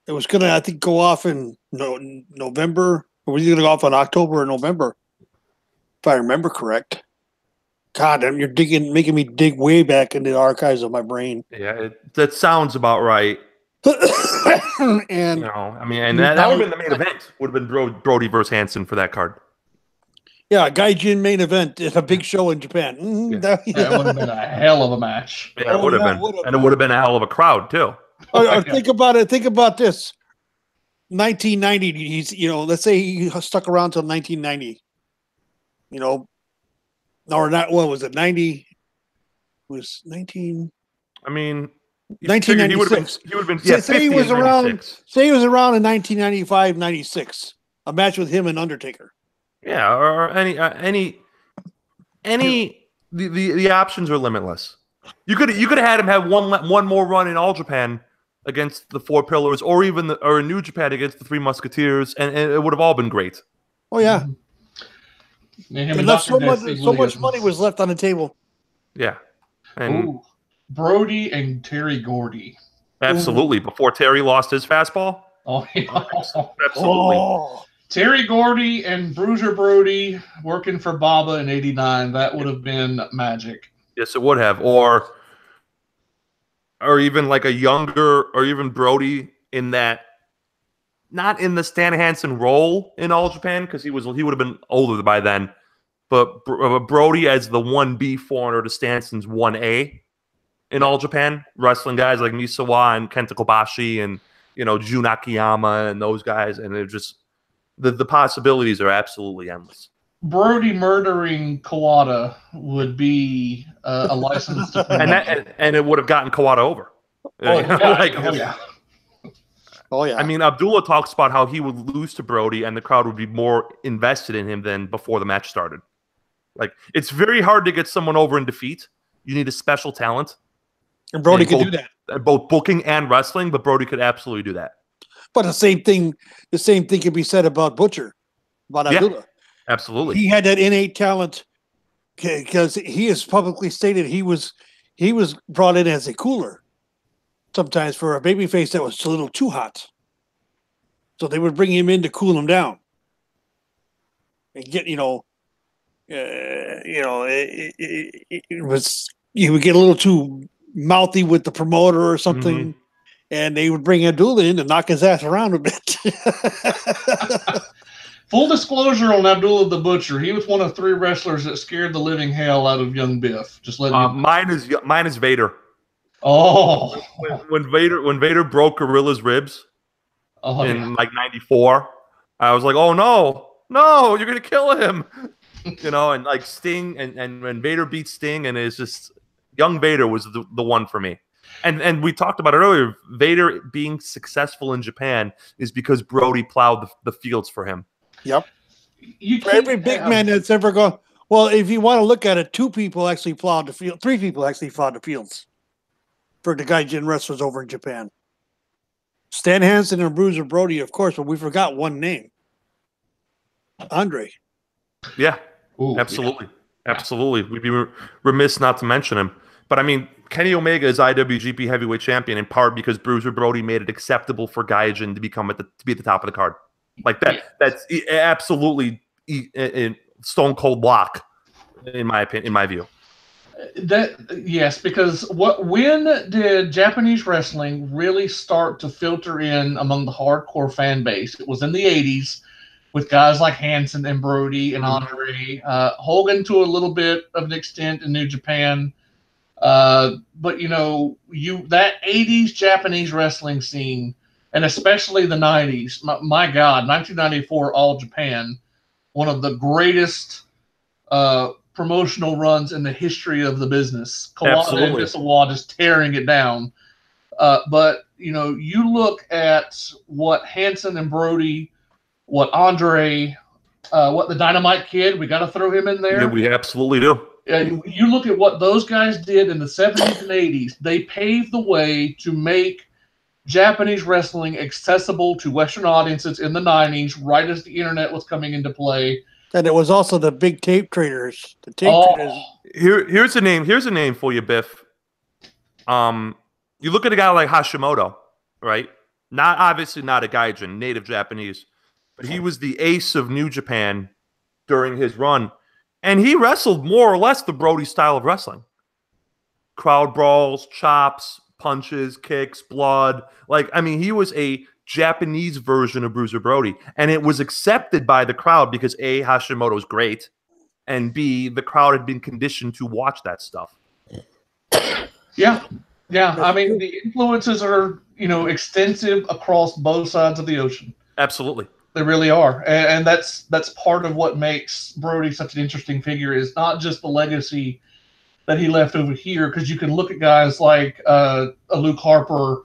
it was going to, I think, go off in November We're going to go off in October or November, if I remember correct. God, you're making me dig way back into the archives of my brain. Yeah, that sounds about right. And You know, I mean, and that would have been the main event. Would have been Brody versus Hansen for that card. yeah, Gaijin main event at a big show in Japan. That would have been a hell of a match. Yeah, it would have been, and it would have been a hell of a crowd too. Think about it. Think about this. 1990. He's let's say he stuck around till 1990. Or not. What was it? 90 was 19. I mean, 1996. He would have been. Say he was around. Say he was around in 1995, 96. A match with him and Undertaker. Yeah, or any. The options are limitless. You could have had him have one more run in All Japan against the Four Pillars, or even in New Japan against the Three Musketeers, and it would have all been great. Oh yeah. So much money was left on the table. Yeah. And Brody and Terry Gordy. Absolutely. Before Terry lost his fastball. Oh, yeah. Absolutely. Oh. Terry Gordy and Bruiser Brody working for Baba in '89. That would have been magic. Yes, it would have. Or even like a younger, or even Brody in that, not in the Stan Hansen role in All Japan, because he would have been older by then, but Brody as the 1B foreigner to Stanton's 1A in All Japan, wrestling guys like Misawa and Kenta Kobashi and Jun Akiyama and those guys, and it just the possibilities are absolutely endless. Brody murdering Kawada would be a license to and it would have gotten Kawada over. Oh yeah. I mean, Abdullah talks about how he would lose to Brody and the crowd would be more invested in him than before the match started. Like, it's very hard to get someone over in defeat. You need a special talent. And Brody could do that. Both booking and wrestling, but Brody could absolutely do that. But the same thing could be said about Butcher, about Abdullah. Yeah, absolutely. He had that innate talent because he has publicly stated he was brought in as a cooler sometimes for a babyface that was a little too hot. So they would bring him in to cool him down and get he would get a little too mouthy with the promoter or something, and they would bring Abdullah in to knock his ass around a bit. Full disclosure on Abdullah the Butcher, he was one of 3 wrestlers that scared the living hell out of young Biff. Just let me. Mine is Vader. Oh, when Vader broke Gorilla's ribs in like '94, I was like, oh no, you're gonna kill him. And like Sting and when Vader beat Sting, and it's just young Vader was the one for me. And we talked about it earlier. Vader being successful in Japan is because Brody plowed the fields for him. Yep. For every big man that's ever gone. Well, if you want to look at it, 2 people actually plowed the field. 3 people actually plowed the fields for the Gaijin wrestlers over in Japan. Stan Hansen and Bruiser Brody, of course, but we forgot one name. Andre. Yeah. Ooh, absolutely. Yeah. Absolutely. We'd be remiss not to mention him. But I mean, Kenny Omega is IWGP Heavyweight Champion in part because Bruiser Brody made it acceptable for Gaijin to be at the top of the card. Like that. Yeah. That's absolutely a stone cold block in my opinion, in my view. Yes, because when did Japanese wrestling really start to filter in among the hardcore fan base? It was in the 80s with guys like Hansen and Brody and Andre, Hogan to a little bit of an extent in New Japan. But that 80s Japanese wrestling scene, and especially the 90s, my God, 1994 All Japan, one of the greatest promotional runs in the history of the business. Kawada and Misawa just tearing it down. But you look at what Hansen and Brody, what Andre, what the Dynamite Kid, we got to throw him in there. Yeah, we absolutely do. And you look at what those guys did in the 70s and 80s. They paved the way to make Japanese wrestling accessible to Western audiences in the 90s, right as the internet was coming into play. And it was also the big tape traders. The tape traders. Here's a name. Here's a name for you, Biff. You look at a guy like Hashimoto, right? Obviously not a Gaijin, native Japanese. but he was the ace of New Japan during his run. And he wrestled more or less the Brody style of wrestling. Crowd brawls, chops, punches, kicks, blood. Like, I mean, he was a Japanese version of Bruiser Brody. And it was accepted by the crowd because A, Hashimoto's great, and B, the crowd had been conditioned to watch that stuff. Yeah. Yeah. I mean, the influences are, extensive across both sides of the ocean. Absolutely. They really are. And that's part of what makes Brody such an interesting figure, is not just the legacy that he left over here, because you can look at guys like a Luke Harper.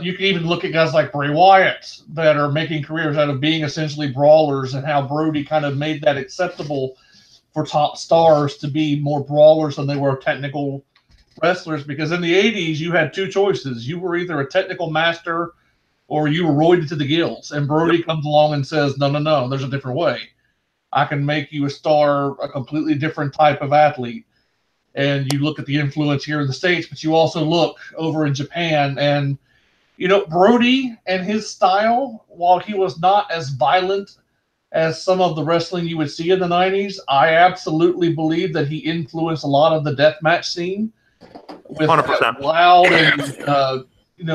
You can even look at guys like Bray Wyatt that are making careers out of being essentially brawlers, and how Brody kind of made that acceptable for top stars to be more brawlers than they were technical wrestlers. Because in the 80s, you had two choices. You were either a technical master or you were roided to the gills. And Brody comes along and says, no, there's a different way. I can make you a star, a completely different type of athlete. And you look at the influence here in the States, but you also look over in Japan. And, Brody and his style, while he was not as violent as some of the wrestling you would see in the 90s, I absolutely believe that he influenced a lot of the deathmatch scene with 100%. that loud and,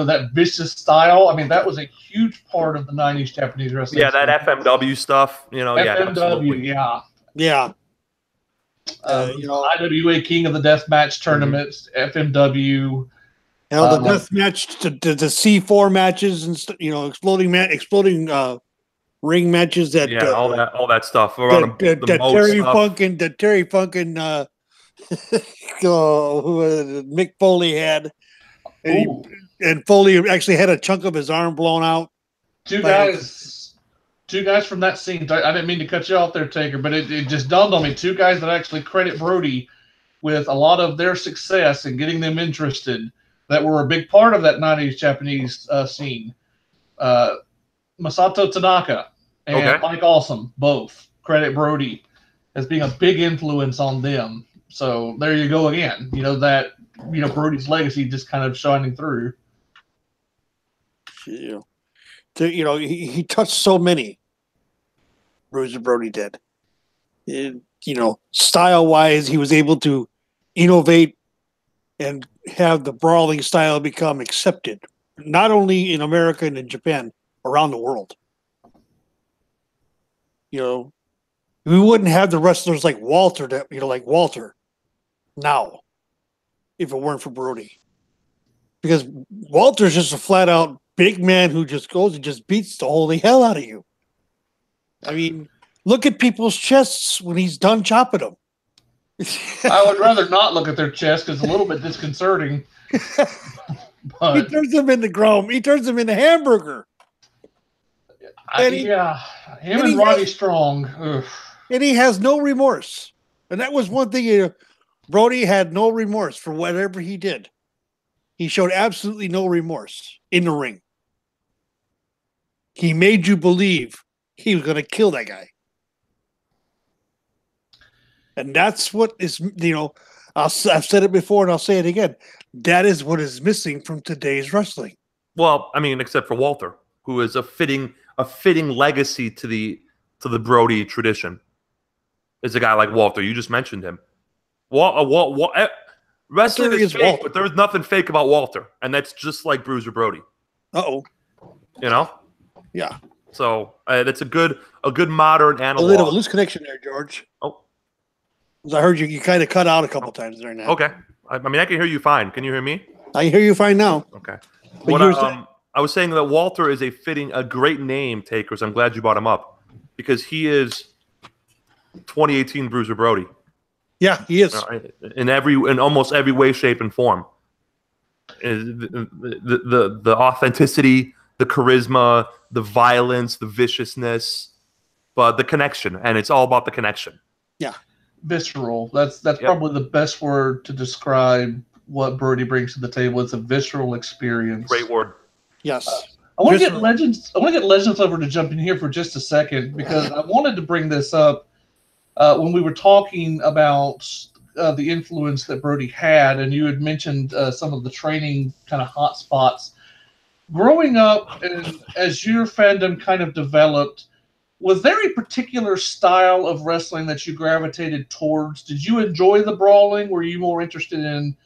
that vicious style. I mean, that was a huge part of the 90s Japanese wrestling. Yeah, that FMW stuff, FMW, Yeah. IWA King of the Deathmatch tournaments, FMW. The death match, the C4 matches, and exploding ring matches that all that stuff. That Terry Funk and who Mick Foley had, and Foley actually had a chunk of his arm blown out. Two guys from that scene. I didn't mean to cut you off there, Taker, but it just dawned on me. Two guys that actually credit Brody with a lot of their success and getting them interested, that were a big part of that 90s Japanese scene. Masato Tanaka and Mike Awesome both credit Brody as being a big influence on them. So there you go again. Brody's legacy just kind of shining through. Yeah. He touched so many. Bruiser Brody did. Style-wise, he was able to innovate and have the brawling style become accepted, not only in America and in Japan, around the world. We wouldn't have the wrestlers like Walter now, if it weren't for Brody. Because Walter's just a flat-out big man who just goes and just beats the holy hell out of you. I mean, look at people's chests when he's done chopping them. I would rather not look at their chest because it's a little bit disconcerting. But he turns them into Grom. He turns them into hamburger. Him and Roddy Strong. Ugh. And he has no remorse. And that was one thing. Brody had no remorse for whatever he did. He showed absolutely no remorse in the ring. He made you believe he was going to kill that guy. And that's what is, I've said it before and I'll say it again. That is what is missing from today's wrestling. Well, I mean, except for Walter, who is a fitting legacy to the Brody tradition. Is a guy like Walter. You just mentioned him. Wrestling is fake, Walter. But there's nothing fake about Walter, and that's just like Bruiser Brody. Uh-oh. Yeah. So that's a good modern analog. A little loose connection there, George. Oh. I heard you kind of cut out a couple times there now. Okay. I mean, I can hear you fine. Can you hear me? I can hear you fine now. Okay. I was saying that Walter is a great name, Takers. I'm glad you brought him up because he is 2018 Bruiser Brody. Yeah, he is. In almost every way, shape, and form. The authenticity, the charisma, the violence, the viciousness, but the connection, and it's all about the connection. Yeah. Visceral. That's probably the best word to describe what Brody brings to the table. It's a visceral experience. Great word. Yes. I want to get Legends. I want to get Legends over to jump in here for just a second because I wanted to bring this up when we were talking about the influence that Brody had, and you had mentioned some of the training kind of hot spots. Growing up, and as your fandom kind of developed, Was there a particular style of wrestling that you gravitated towards? Did you enjoy the brawling? Were you more interested in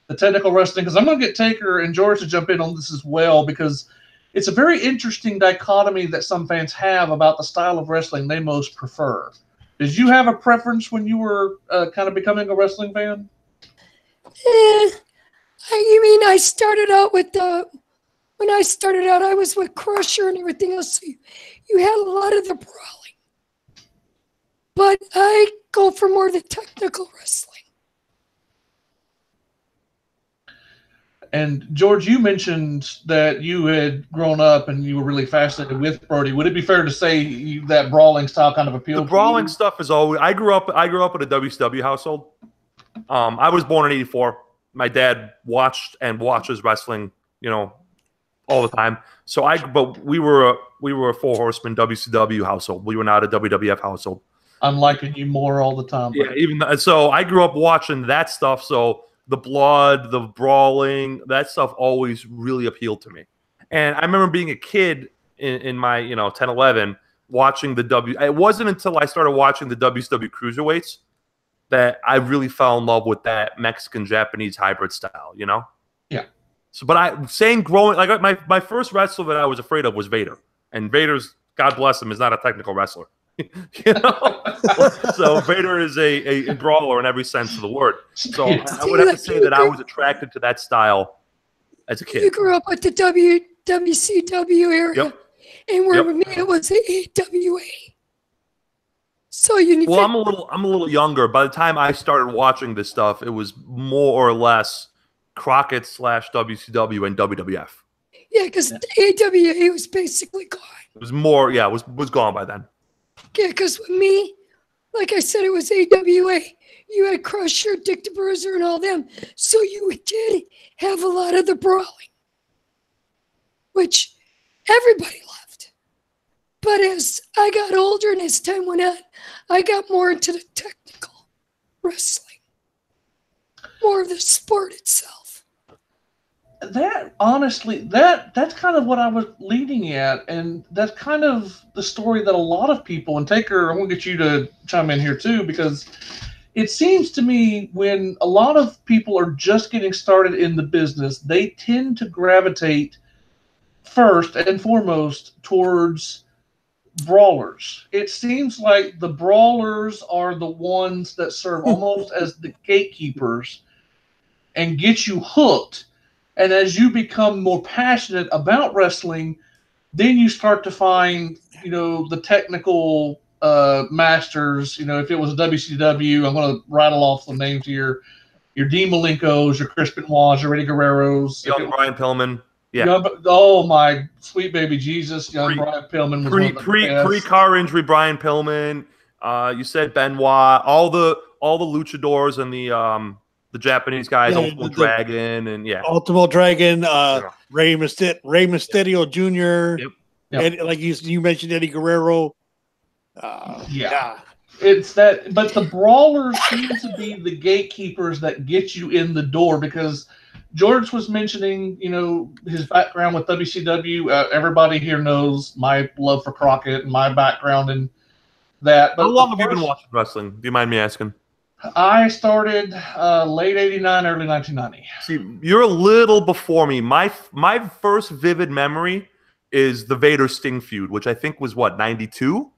the technical wrestling? Because I'm going to get Taker and George to jump in on this as well, because it's a very interesting dichotomy that some fans have about the style of wrestling they most prefer. Did you have a preference when you were kind of becoming a wrestling fan? You mean I started out with when I started out, I was with Crusher and everything else. So you had a lot of the brawling. But I go for more of the technical wrestling. And George, you mentioned that you had grown up and you were really fascinated with Brody. Would it be fair to say that brawling style kind of appealed? The brawling stuff is always. I grew up in a WCW household. I was born in '84. My dad watched and watches wrestling, all the time. But we were a Four Horsemen WCW household. We were not a WWF household. I'm liking you more all the time. Yeah, so I grew up watching that stuff. So the blood, the brawling, that stuff always really appealed to me. And I remember being a kid in my 10, 11, watching the It wasn't until I started watching the WCW cruiserweights that I really fell in love with that Mexican-Japanese hybrid style, Yeah. So, but growing, like my first wrestler that I was afraid of was Vader. And Vader's, God bless him, is not a technical wrestler. So Vader is a brawler in every sense of the word. So I would have to say that I was attracted to that style as a kid. You grew up with the WCW area. Yep. And where with me it was the AWA. So you Well, I'm a little younger. By the time I started watching this stuff, it was more or less Crockett / WCW and WWF. Yeah, because the AWA was basically gone. It was more, was gone by then. Yeah, because with me, like I said, it was AWA. You had Crusher, Dick the Bruiser, and all them. So you did have a lot of the brawling, which everybody loved. But as I got older and as time went on, I got more into the technical wrestling, more of the sport itself. That honestly, that's kind of what I was leading at, and that's kind of the story that a lot of people, and Taker, I'm going to get you to chime in here too, because it seems to me when a lot of people are just getting started in the business, they tend to gravitate first and foremost towards brawlers. It seems like the brawlers are the ones that serve almost as the gatekeepers and get you hooked. And as you become more passionate about wrestling, then you start to find, the technical masters. If it was a WCW, I'm going to rattle off the names here. Your Dean Malenkos, your Chris Benoit's, your Eddie Guerrero's. Young Brian Pillman. Yeah. Oh, my sweet baby Jesus. Brian Pillman was pre-car injury Brian Pillman. You said Benoit. All the luchadors and the Japanese guys, Ultimo Dragon, and Ultimo Dragon, Rey Mysterio Jr. Yep. And like you mentioned, Eddie Guerrero. It's that, but the brawlers seem to be the gatekeepers that get you in the door, because George was mentioning, his background with WCW. Everybody here knows my love for Crockett and my background in that. But how long have you been watching wrestling? Do you mind me asking? I started late '89, early 1990. See, you're a little before me. My first vivid memory is the Vader Sting feud, which I think was what, 92?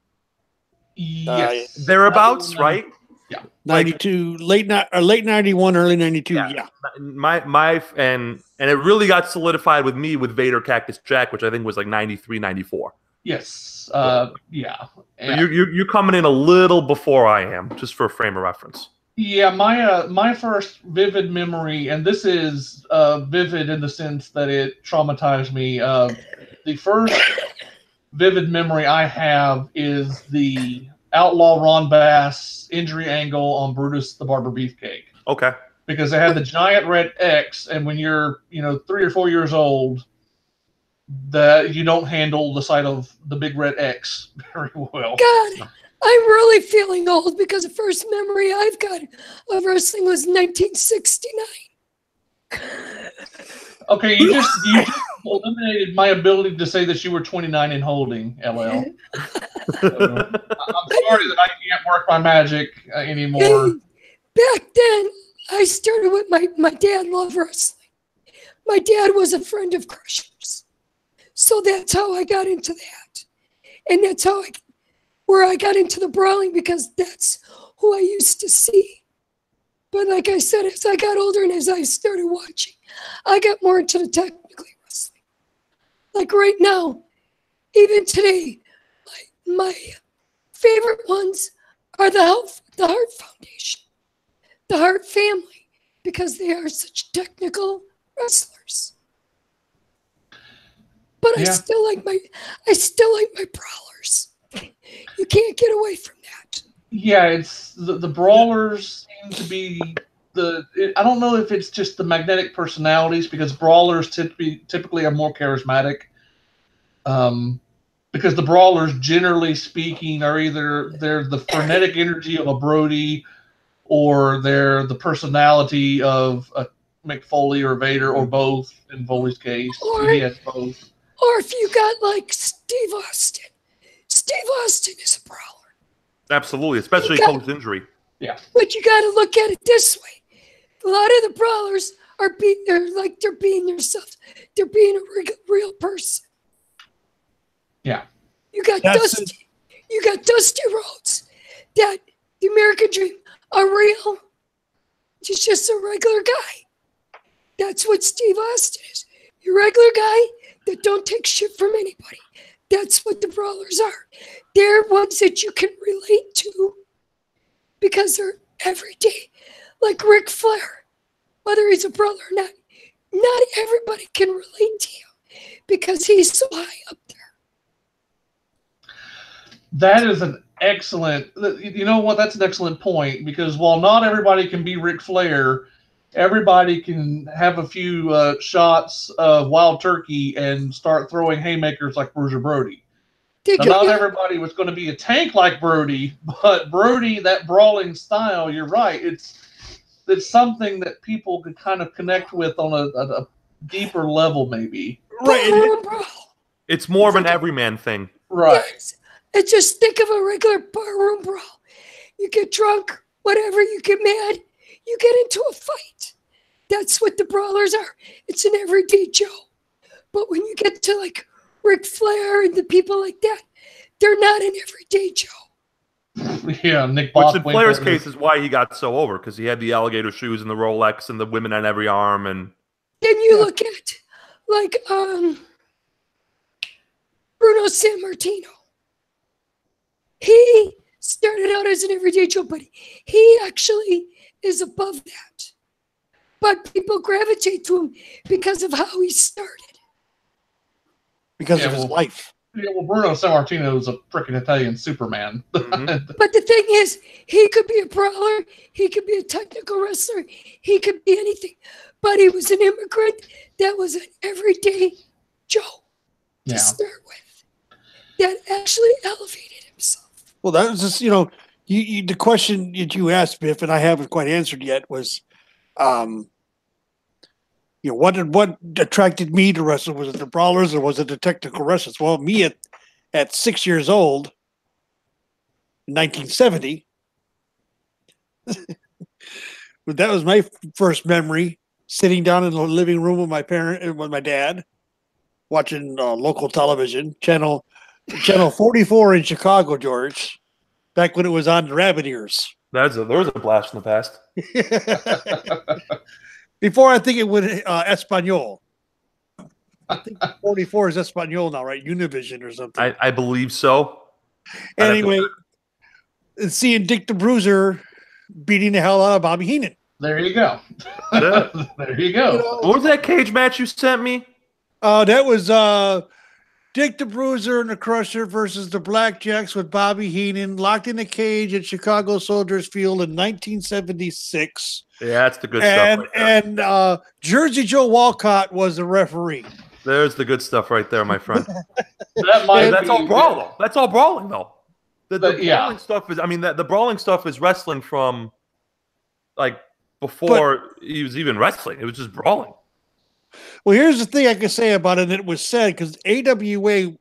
Yes, thereabouts, right? Yeah, 92, late 91, early 92. Yeah. And it really got solidified with me with Vader Cactus Jack, which I think was like 93, 94. Yes. Yeah. You're coming in a little before I am, just for a frame of reference. Yeah, my first vivid memory, and this is vivid in the sense that it traumatized me. The first vivid memory I have is the Outlaw Ron Bass injury angle on Brutus the Barber Beefcake. Okay. Because they had the giant red X, and when you're 3 or 4 years old, that you don't handle the sight of the big red X very well. God, I'm really feeling old, because the first memory I've got of wrestling was 1969. Okay, you just eliminated my ability to say that you were 29 and holding, LL. So, I'm sorry that I can't work my magic anymore. Back then, I started with my dad loved wrestling. My dad was a friend of Crusher's. So that's how I got into that. And that's where I got into the brawling, because that's who I used to see. But like I said, as I got older and as I started watching, I got more into the technically wrestling. Like right now, even today, my favorite ones are the Hart Foundation, the Hart family, because they are such technical wrestlers. But yeah. I still like my brawlers. You can't get away from that. Yeah, it's the brawlers seem to be I don't know if it's just the magnetic personalities, because brawlers typically are more charismatic. Because the brawlers, generally speaking, are either they're the frenetic energy of a Brody, or they're the personality of a McFoley or Vader, or both. In Foley's case, he has both. Or if you got like Steve Austin. Steve Austin is a brawler. Absolutely, especially post-injury. Yeah. But you got to look at it this way. A lot of the brawlers are they're being themselves. They're being a real person. Yeah. You got Dusty. You got Dusty Rhodes. That the American Dream, a real. He's just a regular guy. That's what Steve Austin is. You're a regular guy that don't take shit from anybody. That's what the brawlers are. They're ones that you can relate to because they're everyday. Like Ric Flair, whether he's a brawler or not everybody can relate to him because he's so high up there. That is an excellent, you know what, that's an excellent point, because while not everybody can be Ric Flair, everybody can have a few shots of wild turkey and start throwing haymakers like Bruiser Brody. Now, not everybody was going to be a tank like Brody, but Brody, that brawling style, you're right, it's something that people could kind of connect with on a deeper level, maybe. Right. It's more of an everyman thing. Right. Yes. And just think of a regular barroom brawl. You get drunk, whatever, you get mad, you get into a fight. That's what the brawlers are. It's an everyday Joe. But when you get to like Ric Flair and the people like that, they're not an everyday Joe. Yeah, Nick Which in Flair's case is why he got so over, because he had the alligator shoes and the Rolex and the women on every arm. And then you look at like Bruno Sammartino. He started out as an everyday Joe, but he actually is above that. But people gravitate to him because of how he started. Because of his life. Yeah, well, Bruno Sammartino is a freaking Italian Superman. Mm-hmm. But the thing is, he could be a brawler, he could be a technical wrestler, he could be anything. But he was an immigrant that was an everyday Joe to start with. That actually elevated himself. Well, that was just, the question that you asked, Biff, and I haven't quite answered yet, was, what attracted me to wrestle? Was it the brawlers or was it the technical wrestlers? Well, me at 6 years old, 1970, that was my first memory, sitting down in the living room with my dad, watching local television, channel 44 in Chicago, George, back when it was on the rabbit ears. There was a blast from the past. Before, I think it went Espanol. I think 44 is Espanol now, right? Univision or something. I believe so. Anyway, seeing Dick the Bruiser beating the hell out of Bobby Heenan. There you go. There you go. What was that cage match you sent me? That was Dick the Bruiser and the Crusher versus the Blackjacks with Bobby Heenan locked in a cage at Chicago Soldiers Field in 1976. Yeah, that's the good stuff. Right there. And Jersey Joe Walcott was the referee. There's the good stuff right there, my friend. That's all brawling. That's all brawling, though. The brawling stuff is. I mean, the brawling stuff is wrestling from like before he was even wrestling. It was just brawling. Well, here's the thing I can say about it. And it was said because AWA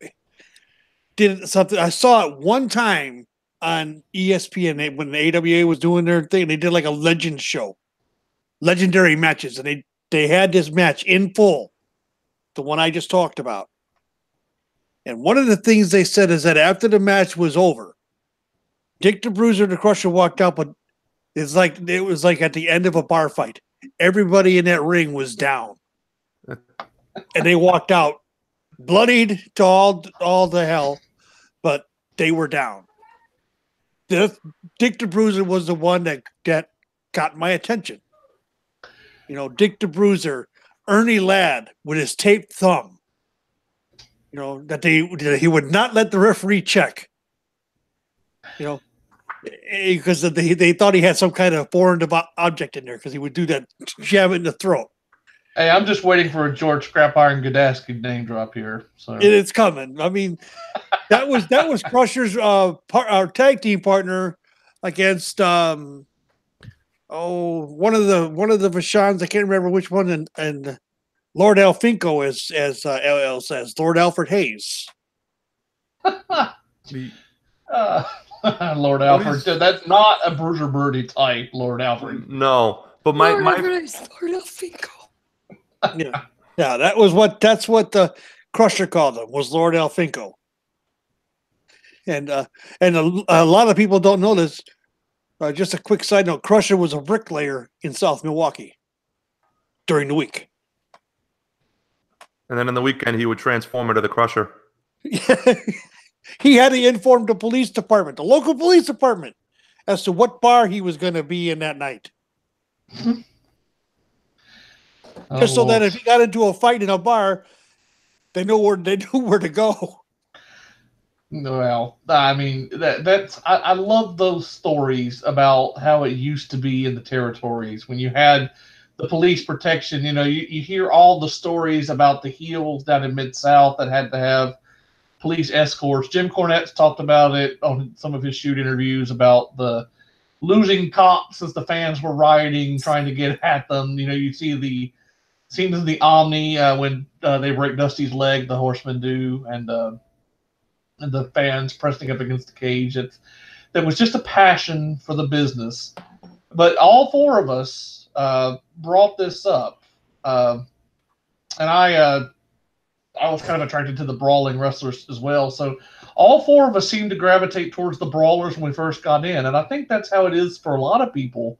did something. I saw it one time on ESPN when the AWA was doing their thing. They did like a legend show, legendary matches, and they had this match in full, the one I just talked about. And one of the things they said is that after the match was over, Dick the Bruiser, the Crusher walked out, but it was like at the end of a bar fight. Everybody in that ring was down, and they walked out bloodied to all the hell, but they were down. Dick the Bruiser was the one that got my attention. You know, Dick the Bruiser, Ernie Ladd with his taped thumb. You know, that he would not let the referee check. You know, because they thought he had some kind of foreign object in there because he would do that, jab it in the throat. Hey, I'm just waiting for a George Scrap Iron Godaski name drop here. So it's coming. I mean, that was Crusher's our tag team partner against one of the Vashons. I can't remember which one, and Lord Alfinco, as LL says, Lord Alfred Hayes. Lord Alfred, that's not a Bruiser Brody type, Lord Alfred. No, but Lord Alfinco. Yeah, that's what the Crusher called him, was Lord Alfinco. And a lot of people don't know this. Just a quick side note: Crusher was a bricklayer in South Milwaukee during the week. And then on the weekend, he would transform into the Crusher. He had to inform the police department, the local police department, as to what bar he was going to be in that night. Just so that if he got into a fight in a bar, they knew where to go. Well, I mean, I love those stories about how it used to be in the territories when you had the police protection. You know, you hear all the stories about the heels down in Mid-South that had to have police escorts. Jim Cornette's talked about it on some of his shoot interviews about the losing cops as the fans were rioting, trying to get at them. You know, you see the scenes of the Omni when they break Dusty's leg, the Horsemen do, and the fans pressing up against the cage. There was just a passion for the business. But all four of us brought this up, and I was kind of attracted to the brawling wrestlers as well. So all four of us seemed to gravitate towards the brawlers when we first got in, and I think that's how it is for a lot of people.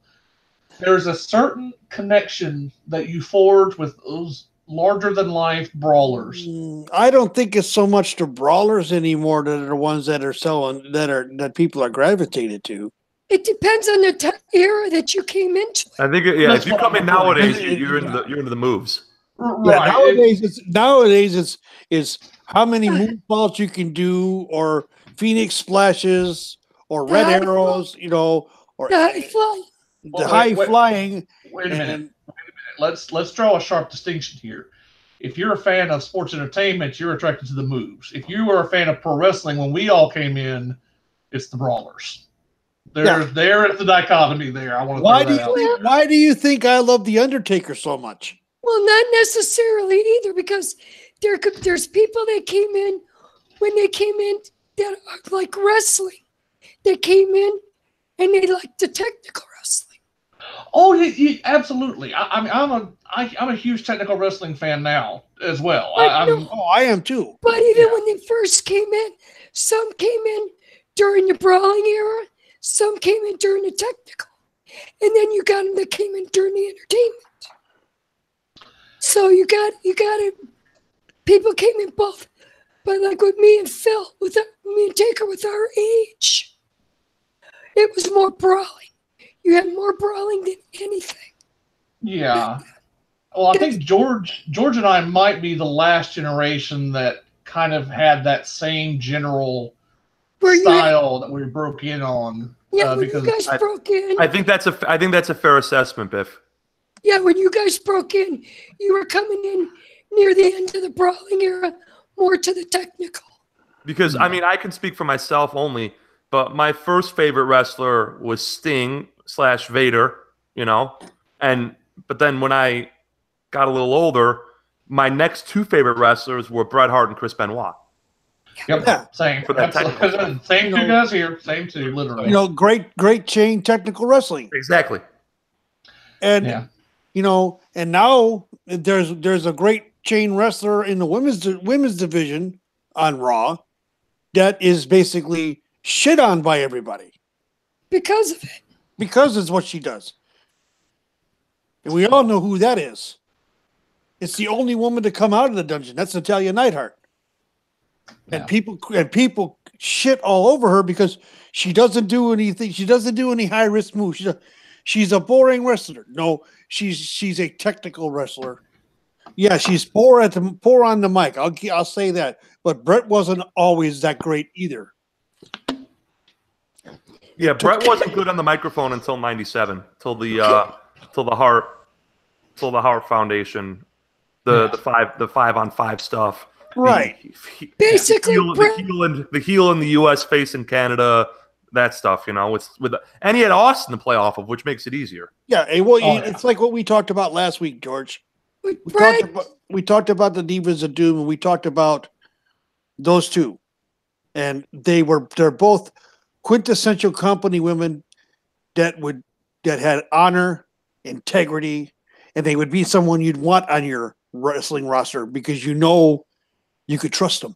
There's a certain connection that you forge with those larger-than-life brawlers. I don't think it's so much the brawlers anymore that are the ones that are selling that people are gravitated to. It depends on the era that you came into. I think, if you come in nowadays, you're into the moves. Right. Yeah, nowadays it's how many moonsaults you can do, or Phoenix splashes, or red arrows, you know, or the high flying. Wait a minute. Let's draw a sharp distinction here. If you're a fan of sports entertainment, you're attracted to the moves. If you were a fan of pro wrestling, when we all came in, it's the brawlers. There at the dichotomy there. I want to. Why do you think I love the Undertaker so much? Well, not necessarily either, because there's people that came in when they came in that are like wrestling. They came in and they like the technical wrestling. Oh, yeah, absolutely. I mean, I'm a huge technical wrestling fan now as well. I am too. But even when they first came in, some came in during the brawling era. Some came in during the technical, and then you got them that came in during the entertainment. So you got it. People came in both, but like with me and Phil, me and Taker, with our age, it was more brawling. You had more brawling than anything. Yeah. Well, I think George and I might be the last generation that kind of had that same general style that we broke in on. Yeah, because you guys broke in. I think that's a fair assessment, Biff. Yeah, when you guys broke in, you were coming in near the end of the brawling era, more to the technical. Because I mean, I can speak for myself only, but my first favorite wrestler was Sting / Vader, you know, but then when I got a little older, my next two favorite wrestlers were Bret Hart and Chris Benoit. Yep. Yeah. Same. For that Absolutely. Same two guys here. Same two, literally. You know, great chain technical wrestling. Exactly. And you know, and now there's a great chain wrestler in the women's division on Raw that is basically shit on by everybody Because of it. because it's what she does. And we all know who that is. It's the only woman to come out of the dungeon. That's Natalya Neidhart. And people shit all over her because she doesn't do anything. She doesn't do any high risk moves. She's a boring wrestler. No, she's a technical wrestler. Yeah, she's poor on the mic. I'll say that. But Brett wasn't always that great either. Yeah, Brett wasn't good on the microphone until '97, till the Hart Foundation, the 5-on-5 stuff. Right. Basically, the heel in the U.S. face in Canada, that stuff, you know. And he had Austin to play off of, which makes it easier. Yeah, it's like what we talked about last week, George. We talked about the Divas of Doom, and we talked about those two, and they're both quintessential company women that had honor, integrity, and they would be someone you'd want on your wrestling roster because you know you could trust them.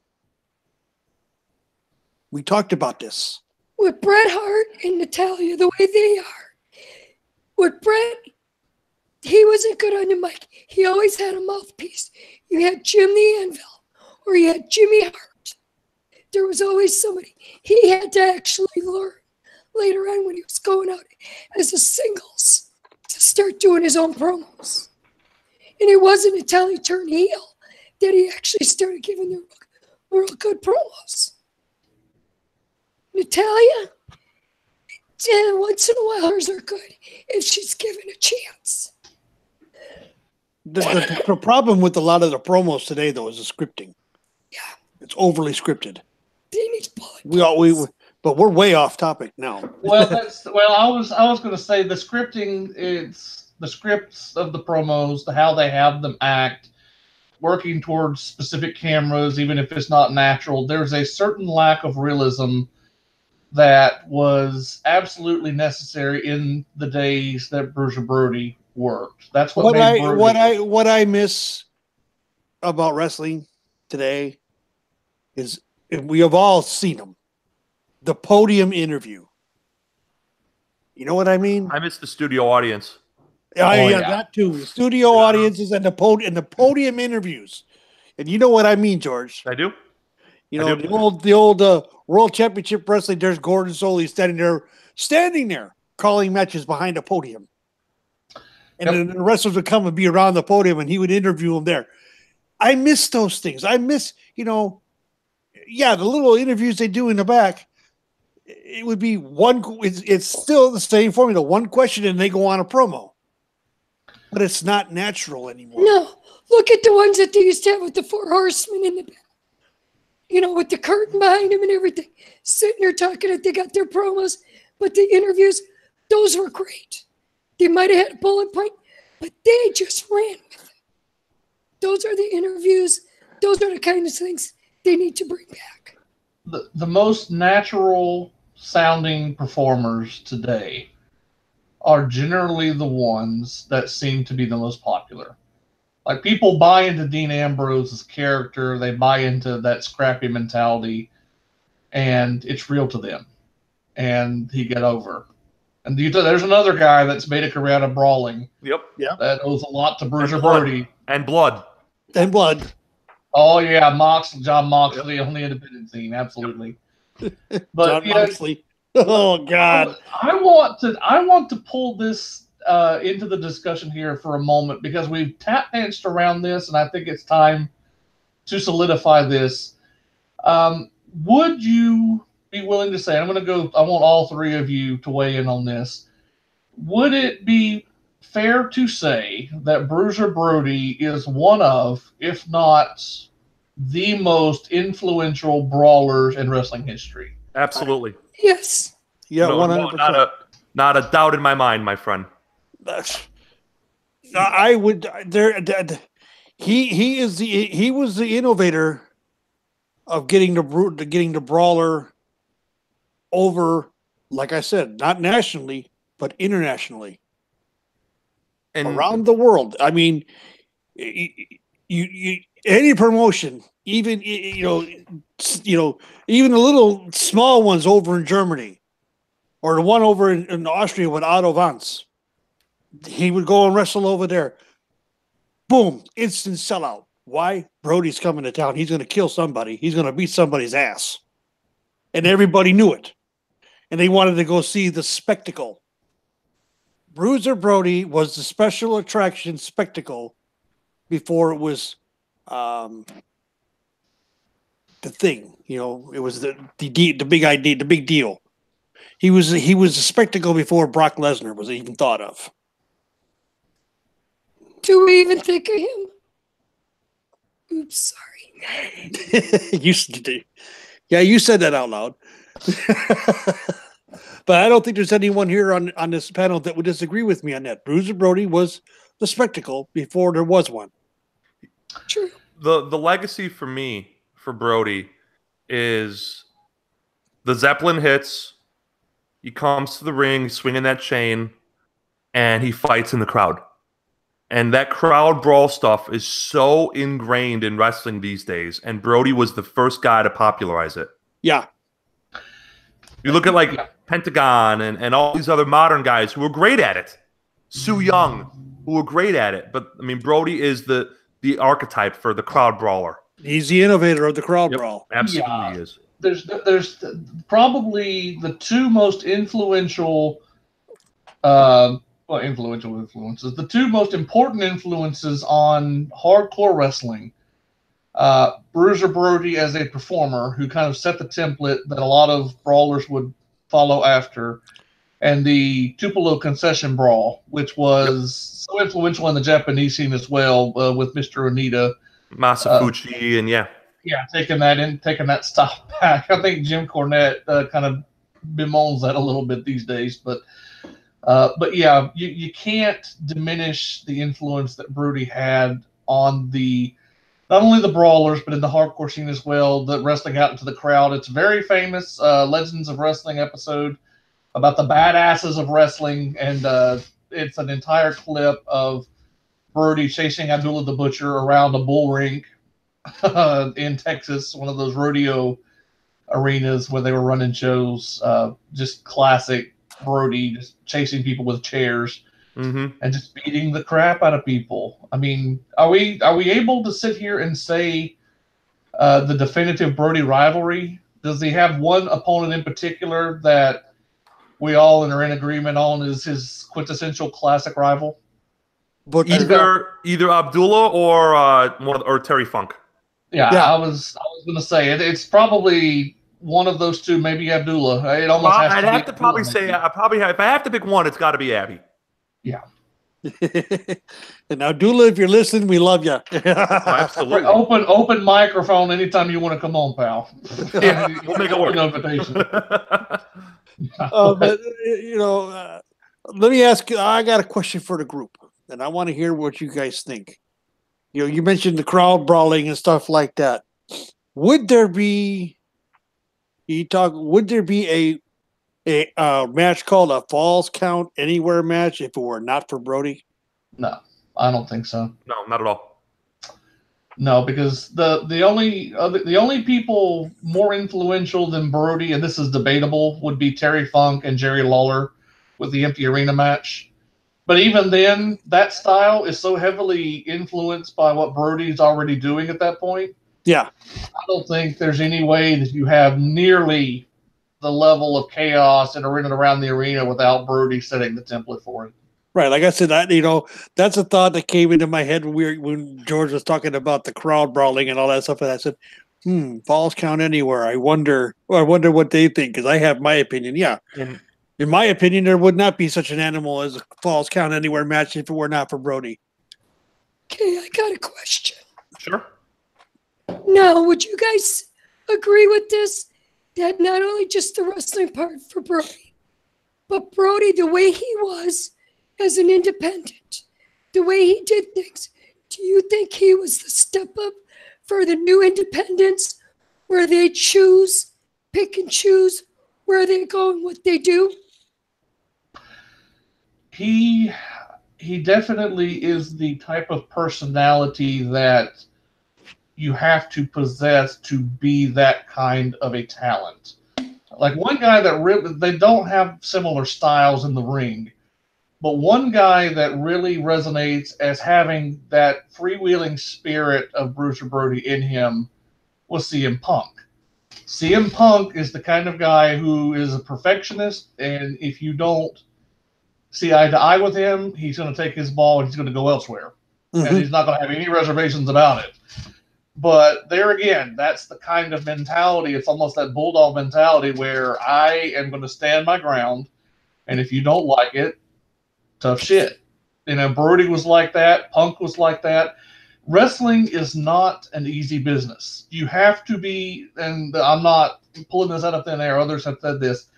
We talked about this. With Bret Hart and Natalya, the way they are. With Bret, he wasn't good on the mic. He always had a mouthpiece. You had Jim the Anvil, or you had Jimmy Hart. There was always somebody. He had to actually learn later on when he was going out as a singles to start doing his own promos. And it wasn't until he turned heel that he actually started giving them real good promos. Natalya, once in a while, hers are good if she's given a chance. The problem with a lot of the promos today, though, is the scripting. Yeah. It's overly scripted. They need bullet but we're way off topic now. Well, I was going to say the scripting. It's the scripts of the promos, how they have them act, working towards specific cameras, even if it's not natural. There's a certain lack of realism that was absolutely necessary in the days that Bruiser Brody worked. That's what I miss about wrestling today is, and we have all seen them, the podium interview. You know what I mean? I miss the studio audience. That too. The studio audiences and the podium interviews. And you know what I mean, George? I do. The old World Championship Wrestling. There's Gordon Soley standing there, calling matches behind a podium, and then the wrestlers would come and be around the podium, and he would interview them there. I miss those things. I miss, the little interviews they do in the back. It would be one. It's still the same formula. One question, and they go on a promo. But it's not natural anymore. No, look at the ones that they used to have with the Four Horsemen in the back. With the curtain behind them and everything. Sitting there talking they got their promos, but the interviews, those were great. They might have had a bullet point, but they just ran with it. Those are the interviews. Those are the kind of things they need to bring back. The most natural sounding performers today are generally the ones that seem to be the most popular. Like, people buy into Dean Ambrose's character, they buy into that scrappy mentality, and it's real to them. And he get over. And there's another guy that's made a career out of brawling. Yep. That owes a lot to Bruiser Brody. And blood. Oh yeah, John Moxley on the independent scene, absolutely. But John Moxley. Oh God. I want to pull this into the discussion here for a moment, because we've tap danced around this, and I think it's time to solidify this. Would you be willing to say, I want all three of you to weigh in on this. Would it be fair to say that Bruiser Brody is one of, if not the most influential brawlers in wrestling history? Absolutely. Yes. Yeah, 100%. Not a doubt in my mind, my friend. I would. he was the innovator of getting the brawler over, like I said, not nationally but internationally, And around the world. I mean, you any promotion, even even the little small ones over in Germany, or the one over in Austria with Otto Vance, he would go and wrestle over there. Boom, instant sellout. Why? Brody's coming to town. He's going to kill somebody. He's going to beat somebody's ass. And everybody knew it. And they wanted to go see the spectacle. Bruiser Brody was the special attraction spectacle before it was the thing. It was the big idea, the big deal. He was a spectacle before Brock Lesnar was even thought of. Do we even think of him? Oops, sorry. You said that out loud. But I don't think there's anyone here on this panel that would disagree with me on that. Bruiser Brody was the spectacle before there was one. True. the legacy for me, for Brody, is the Zeppelin hits. He comes to the ring, swinging that chain, and he fights in the crowd. And that crowd brawl stuff is so ingrained in wrestling these days. And Brody was the first guy to popularize it. Yeah. You look at like Pentagon and all these other modern guys who are great at it. Su Yung, who are great at it. But, I mean, Brody is the archetype for the crowd brawler. He's the innovator of the crowd brawl. Absolutely is. There's probably the two most influential influences. The two most important influences on hardcore wrestling. Bruiser Brody as a performer who kind of set the template that a lot of brawlers would follow after, and the Tupelo concession brawl, which was so influential in the Japanese scene as well, with Mr. Onita. Masafuchi, and taking that style back. I think Jim Cornette kind of bemoans that a little bit these days, but yeah, you can't diminish the influence that Brody had on not only the brawlers, but in the hardcore scene as well, the wrestling out into the crowd. It's a very famous Legends of Wrestling episode about the badasses of wrestling, and it's an entire clip of Brody chasing Abdullah the Butcher around a bull ring in Texas, one of those rodeo arenas where they were running shows. Just classic Brody, just chasing people with chairs and just beating the crap out of people. I mean, are we able to sit here and say the definitive Brody rivalry? Does he have one opponent in particular that we all are in agreement on is his quintessential classic rival? But either Abdullah or Terry Funk. Yeah. I was going to say it's probably one of those two, maybe Abdullah. It almost has I'd to have be to probably Abdullah, say if I have to pick one, it's got to be Abby. Yeah. And Abdullah, if you're listening, we love you. Absolutely. Open microphone anytime you want to come on, pal. Yeah, we'll make it work. Invitation. But let me ask. I got a question for the group, and I want to hear what you guys think. You mentioned the crowd brawling and stuff like that. Would there be a match called a Falls Count Anywhere match if it were not for Brody? No, I don't think so. No, not at all. No, because the only people more influential than Brody, and this is debatable, would be Terry Funk and Jerry Lawler with the empty arena match. But even then, that style is so heavily influenced by what Brody's already doing at that point. Yeah. I don't think there's any way that you have nearly the level of chaos and around the arena without Brody setting the template for it. Right. Like I said, that's a thought that came into my head when George was talking about the crowd brawling and all that stuff. And I said, Falls Count Anywhere. I wonder what they think, because I have my opinion. Yeah. In my opinion, there would not be such an animal as a Falls Count Anywhere match if it were not for Brody. Okay, I got a question. Sure. Now, would you guys agree with this? That not only just the wrestling part for Brody, but Brody, the way he was as an independent, the way he did things, Do you think he was the step up for the new independents where they pick and choose where they go and what they do? He definitely is the type of personality that you have to possess to be that kind of a talent. Like one guy that really, they don't have similar styles in the ring, but one guy that really resonates as having that freewheeling spirit of Bruiser Brody in him was CM Punk. CM Punk is the kind of guy who is a perfectionist, and if you don't see eye to eye with him, he's going to take his ball and he's going to go elsewhere. Mm-hmm. And he's not going to have any reservations about it. But there again, that's the kind of mentality. It's almost that bulldog mentality where I am going to stand my ground, and if you don't like it, tough shit. You know, Brody was like that. Punk was like that. Wrestling is not an easy business. You have to be, and I'm not pulling this out of thin air. Others have said this.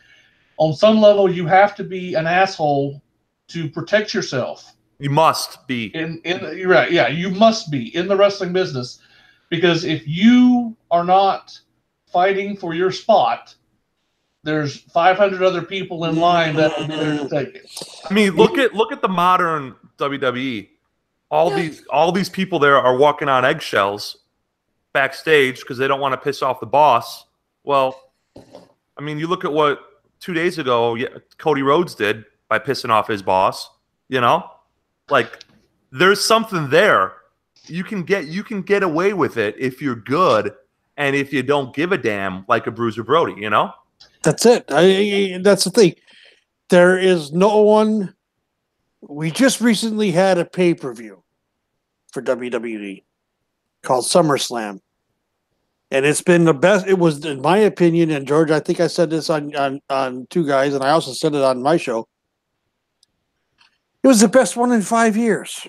On some level, you have to be an asshole to protect yourself. You must be. You're right. Yeah, you must be in the wrestling business. Because if you are not fighting for your spot, there's 500 other people in line that will be there to take it. I mean, look at the modern WWE. All these people there are walking on eggshells backstage because they don't want to piss off the boss. Well, I mean, you look at what 2 days ago Cody Rhodes did by pissing off his boss. You know, like there's something there. You can get away with it if you're good and if you don't give a damn, like a Bruiser Brody, you know? That's it. That's the thing. There is no one. We just recently had a pay-per-view for WWE called SummerSlam. And it's been the best. It was, in my opinion, and George, I think I said this on Two Guys, and I also said it on my show. It was the best one in 5 years.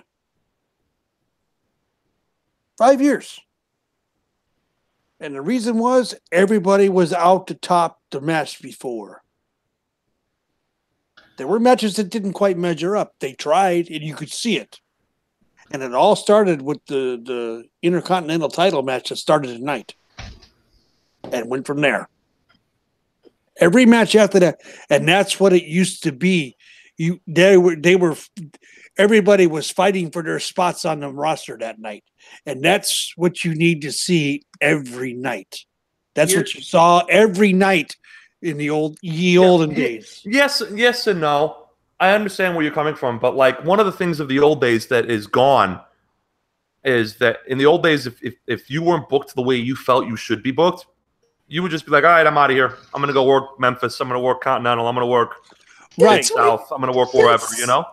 5 years. And the reason was everybody was out to top the match before. There were matches that didn't quite measure up. They tried, and you could see it. And it all started with the Intercontinental title match that started tonight. And went from there. Every match after that. And that's what it used to be. Everybody was fighting for their spots on the roster that night. And that's what you need to see every night. That's what you saw every night in the olden days. Yes and no. I understand where you're coming from, but like one of the things of the old days that is gone is that in the old days, if you weren't booked the way you felt you should be booked, you would just be like, all right, I'm out of here. I'm going to go work Memphis. I'm going to work Continental. I'm going to work South. I'm going to work wherever, you know?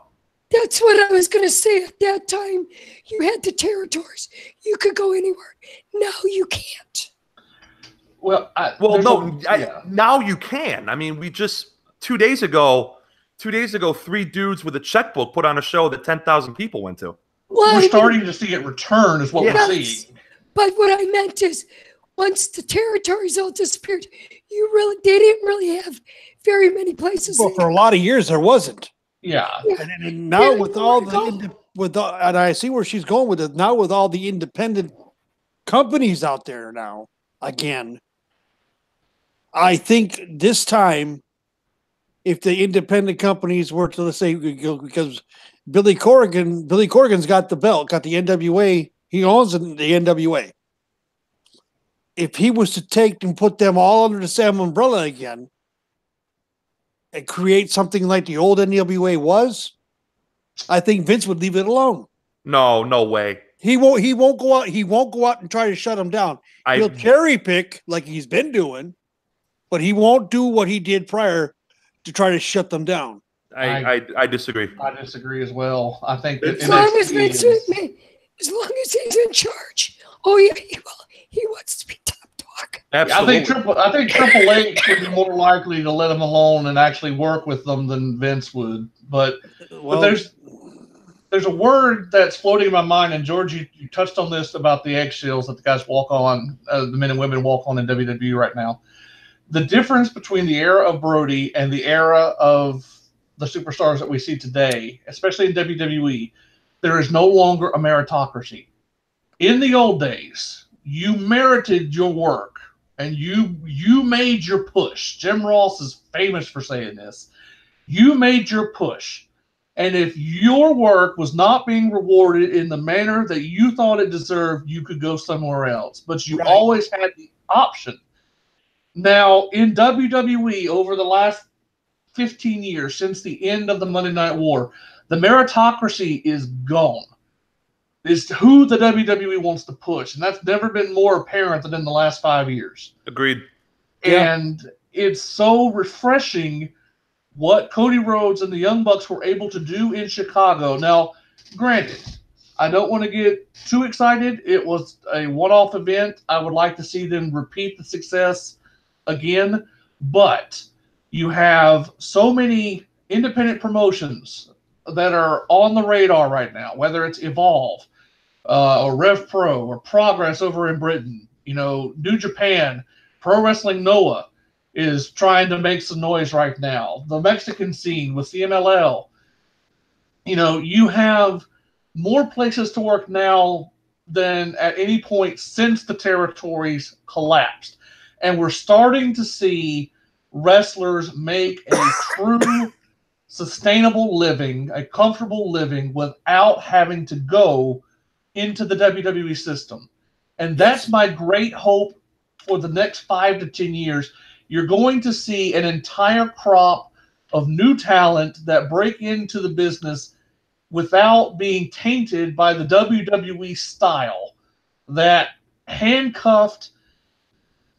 That's what I was going to say. At that time, you had the territories. You could go anywhere. Now you can't. Now you can. I mean, we just 2 days ago, 3 dudes with a checkbook put on a show that 10,000 people went to. Well, we're starting to see it return is what we're seeing. But what I meant is once the territories all disappeared, they didn't really have very many places. Well, for a lot of years, there wasn't. Yeah. And now with all and I see where she's going with it. Now with all the independent companies out there now, again, I think this time, if the independent companies were to, let's say, because Billy Corgan's got the belt, got the NWA, he owns the NWA. If he was to take and put them all under the same umbrella again and create something like the old NWA was, I think Vince would leave it alone. No way. He won't go out. He won't go out and try to shut them down. He'll cherry pick like he's been doing, but he won't do what he did prior to try to shut them down. I disagree. I disagree as well. I think that as long as he's in charge. Oh yeah, he wants to be top dog. Absolutely. I think Triple H would be more likely to let him alone and actually work with them than Vince would. But there's a word that's floating in my mind, and George, you touched on this about the eggshells that the guys walk on, the men and women walk on in WWE right now. The difference between the era of Brody and the era of the superstars that we see today, especially in WWE, there is no longer a meritocracy. In the old days, you merited your work and you made your push. Jim Ross is famous for saying this. You made your push. And if your work was not being rewarded in the manner that you thought it deserved, you could go somewhere else. But you always had the option. Now, in WWE, over the last 15 years, since the end of the Monday Night War, the meritocracy is gone. It's who the WWE wants to push. And that's never been more apparent than in the last 5 years. Agreed. And it's so refreshing what Cody Rhodes and the Young Bucks were able to do in Chicago. Now, granted, I don't want to get too excited. It was a one-off event. I would like to see them repeat the success again. But you have so many independent promotions that are on the radar right now, whether it's Evolve or Rev Pro or Progress over in Britain, New Japan, Pro Wrestling Noah is trying to make some noise right now. The Mexican scene with CMLL. You have more places to work now than at any point since the territories collapsed. And we're starting to see wrestlers make a true sustainable living, a comfortable living without having to go into the WWE system. And that's my great hope for the next 5 to 10 years. You're going to see an entire crop of new talent that break into the business without being tainted by the WWE style, that handcuffed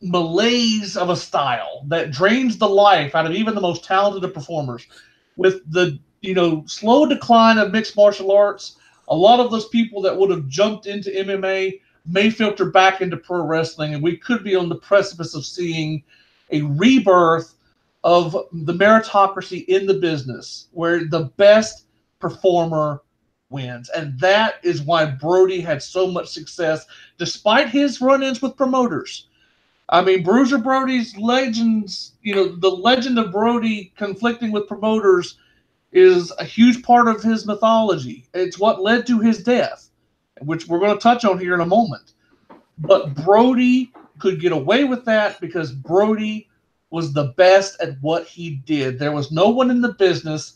malaise of a style that drains the life out of even the most talented of performers. With the slow decline of mixed martial arts, a lot of those people that would have jumped into MMA may filter back into pro wrestling, and we could be on the precipice of seeing a rebirth of the meritocracy in the business, where the best performer wins. And that is why Brody had so much success, despite his run-ins with promoters. I mean, Bruiser Brody's legends, the legend of Brody conflicting with promoters is a huge part of his mythology. It's what led to his death, which we're going to touch on here in a moment. But Brody could get away with that because Brody was the best at what he did. There was no one in the business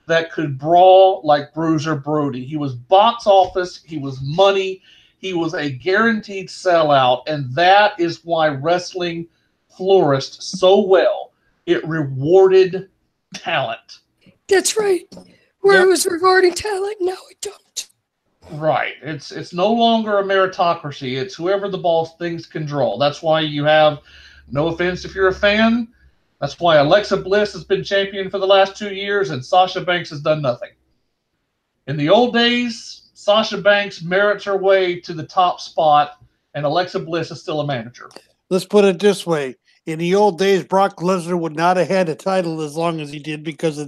that could brawl like Bruiser Brody. He was box office. He was money. He was a guaranteed sellout. And that is why wrestling flourished so well. It rewarded talent. That's right. Where it was rewarding talent, now it don't. Right. It's no longer a meritocracy. It's whoever the boss thinks can draw. That's why you have, no offense if you're a fan, that's why Alexa Bliss has been champion for the last 2 years and Sasha Banks has done nothing. In the old days, Sasha Banks merits her way to the top spot and Alexa Bliss is still a manager. Let's put it this way. In the old days, Brock Lesnar would not have had a title as long as he did because of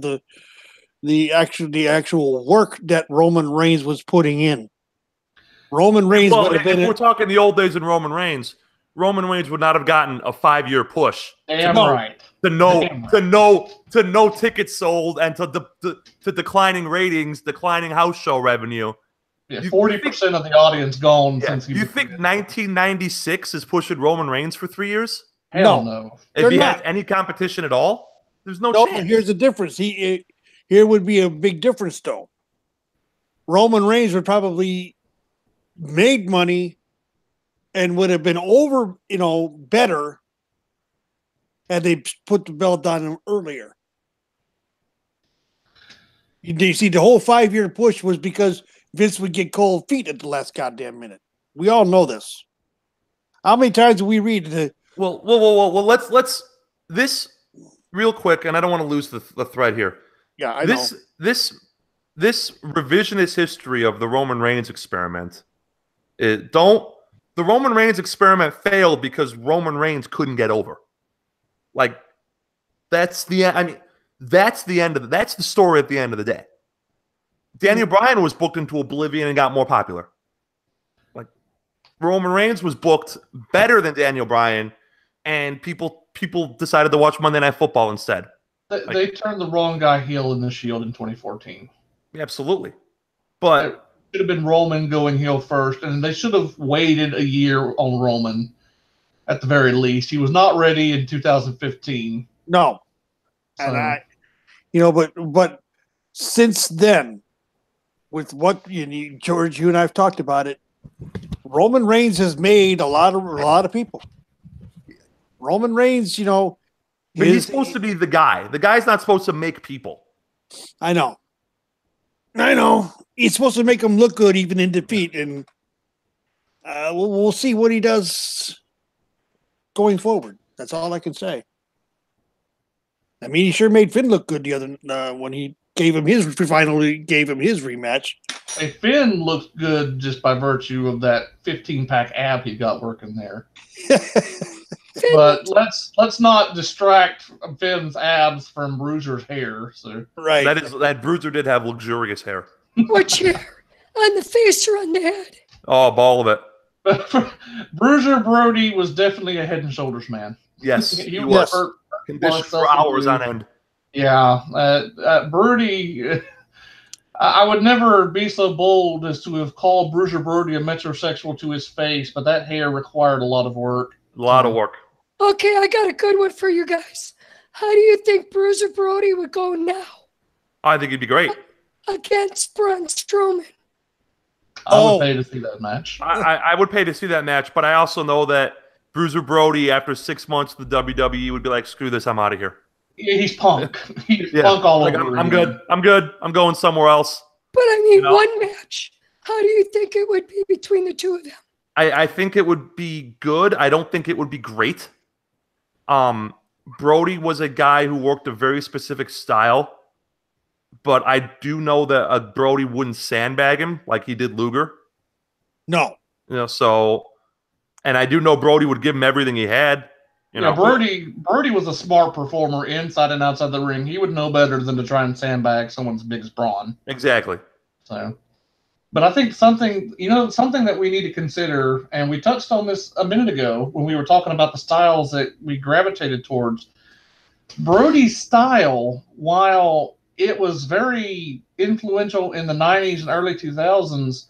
the actual work that Roman Reigns was putting in. Roman Reigns would have been. If we're talking the old days in Roman Reigns would not have gotten a 5-year push. Damn right. To no tickets sold and to declining ratings, declining house show revenue. Yeah, 40% of the audience gone since he. You think 1996 is pushing Roman Reigns for 3 years? Hell no. If he has any competition at all, there's no chance. Here's the difference. Here would be a big difference, though. Roman Reigns would probably made money and would have been over, better had they put the belt on him earlier. You see, the whole 5-year push was because Vince would get cold feet at the last goddamn minute. We all know this. How many times do we read the? Well. Let's this real quick, and I don't want to lose the thread here. Yeah, I know. This revisionist history of the Roman Reigns experiment. The Roman Reigns experiment failed because Roman Reigns couldn't get over. Like, that's the end. That's the story at the end of the day. Daniel Bryan was booked into oblivion and got more popular. Like, Roman Reigns was booked better than Daniel Bryan, and people decided to watch Monday Night Football instead. They turned the wrong guy heel in the Shield in 2014. Absolutely. But should have been Roman going heel first, and they should have waited a year on Roman at the very least. He was not ready in 2015. No. So. And but since then, with what George, you and I have talked about it, Roman Reigns has made a lot of people. Roman Reigns, but he's supposed to be the guy. The guy's not supposed to make people. I know. He's supposed to make them look good even in defeat, and we'll see what he does going forward. That's all I can say. I mean, he sure made Finn look good the other when he finally gave him his rematch. Hey, Finn looked good just by virtue of that 15-pack ab he got working there. But let's not distract Finn's abs from Bruiser's hair. So right, that Bruiser did have luxurious hair. Which hair? On the face or on the head? Oh, all of it. Bruiser Brody was definitely a Head and Shoulders man. Yes, he was hurt conditioned for hours on end. Yeah, Brody. I would never be so bold as to have called Bruiser Brody a metrosexual to his face, but that hair required a lot of work. A lot of work. Okay, I got a good one for you guys. How do you think Bruiser Brody would go now? I think he'd be great. Against Braun Strowman. I would pay to see that match. I would pay to see that match, but I also know that Bruiser Brody, after 6 months of the WWE, would be like, screw this, I'm out of here. Yeah, he's punk. He's punk all like, over. I'm good. I'm going somewhere else. But I mean, one match. How do you think it would be between the two of them? I think it would be good. I don't think it would be great. Brody was a guy who worked a very specific style, but I do know that Brody wouldn't sandbag him like he did Luger. No. So, and I do know Brody would give him everything he had. Brody was a smart performer inside and outside the ring. He would know better than to try and sandbag someone's biggest brawn. Exactly. So, but I think something that we need to consider, and we touched on this a minute ago when we were talking about the styles that we gravitated towards. Brody's style, while it was very influential in the 90s and early 2000s,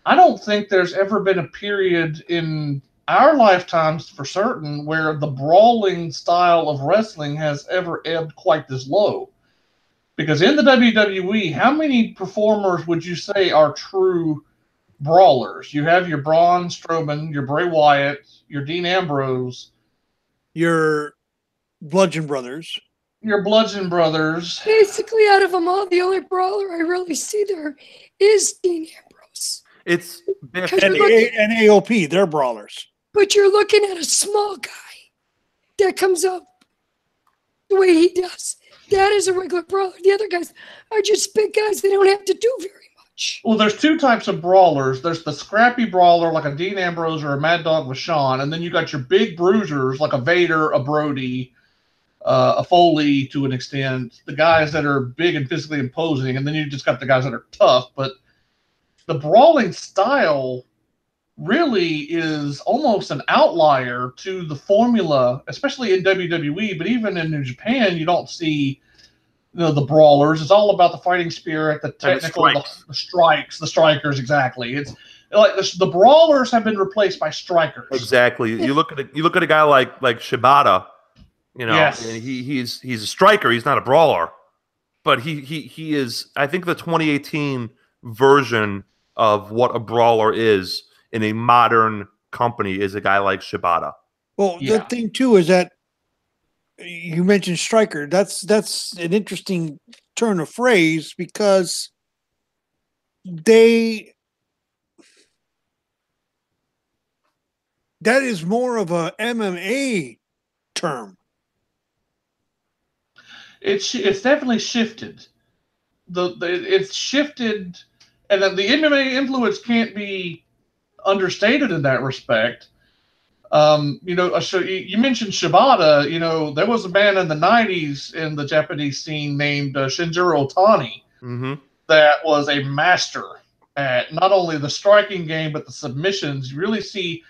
I don't think there's ever been a period in our lifetimes for certain where the brawling style of wrestling has ever ebbed quite this low. Because in the WWE, how many performers would you say are true brawlers? You have your Braun Strowman, your Bray Wyatt, your Dean Ambrose, your Bludgeon Brothers. Basically, out of them all, the only brawler I really see there is Dean Ambrose. It's Biff and AOP. They're brawlers. But you're looking at a small guy that comes up the way he does. That is a regular brawler. The other guys are just big guys. They don't have to do very much. Well, there's two types of brawlers. There's the scrappy brawler like a Dean Ambrose or a Mad Dog Vachon, and then you got your big bruisers like a Vader, a Brody, a Foley to an extent, the guys that are big and physically imposing, and then you just got the guys that are tough. But the brawling style really is almost an outlier to the formula, especially in WWE, but even in New Japan, you don't see the brawlers. It's all about the fighting spirit, the technical, the strikers, exactly. It's like the brawlers have been replaced by strikers. Exactly. You look at a guy like Shibata, yes. And he's a striker, he's not a brawler. But he is, I think, the 2018 version of what a brawler is in a modern company is a guy like Shibata. Well, the thing too is that you mentioned striker. That's an interesting turn of phrase because that is more of a MMA term. It's definitely shifted. It's shifted, and the MMA influence can't be understated in that respect. So you mentioned Shibata. There was a man in the 90s in the Japanese scene named Shinjiro Otani that was a master at not only the striking game but the submissions. You really see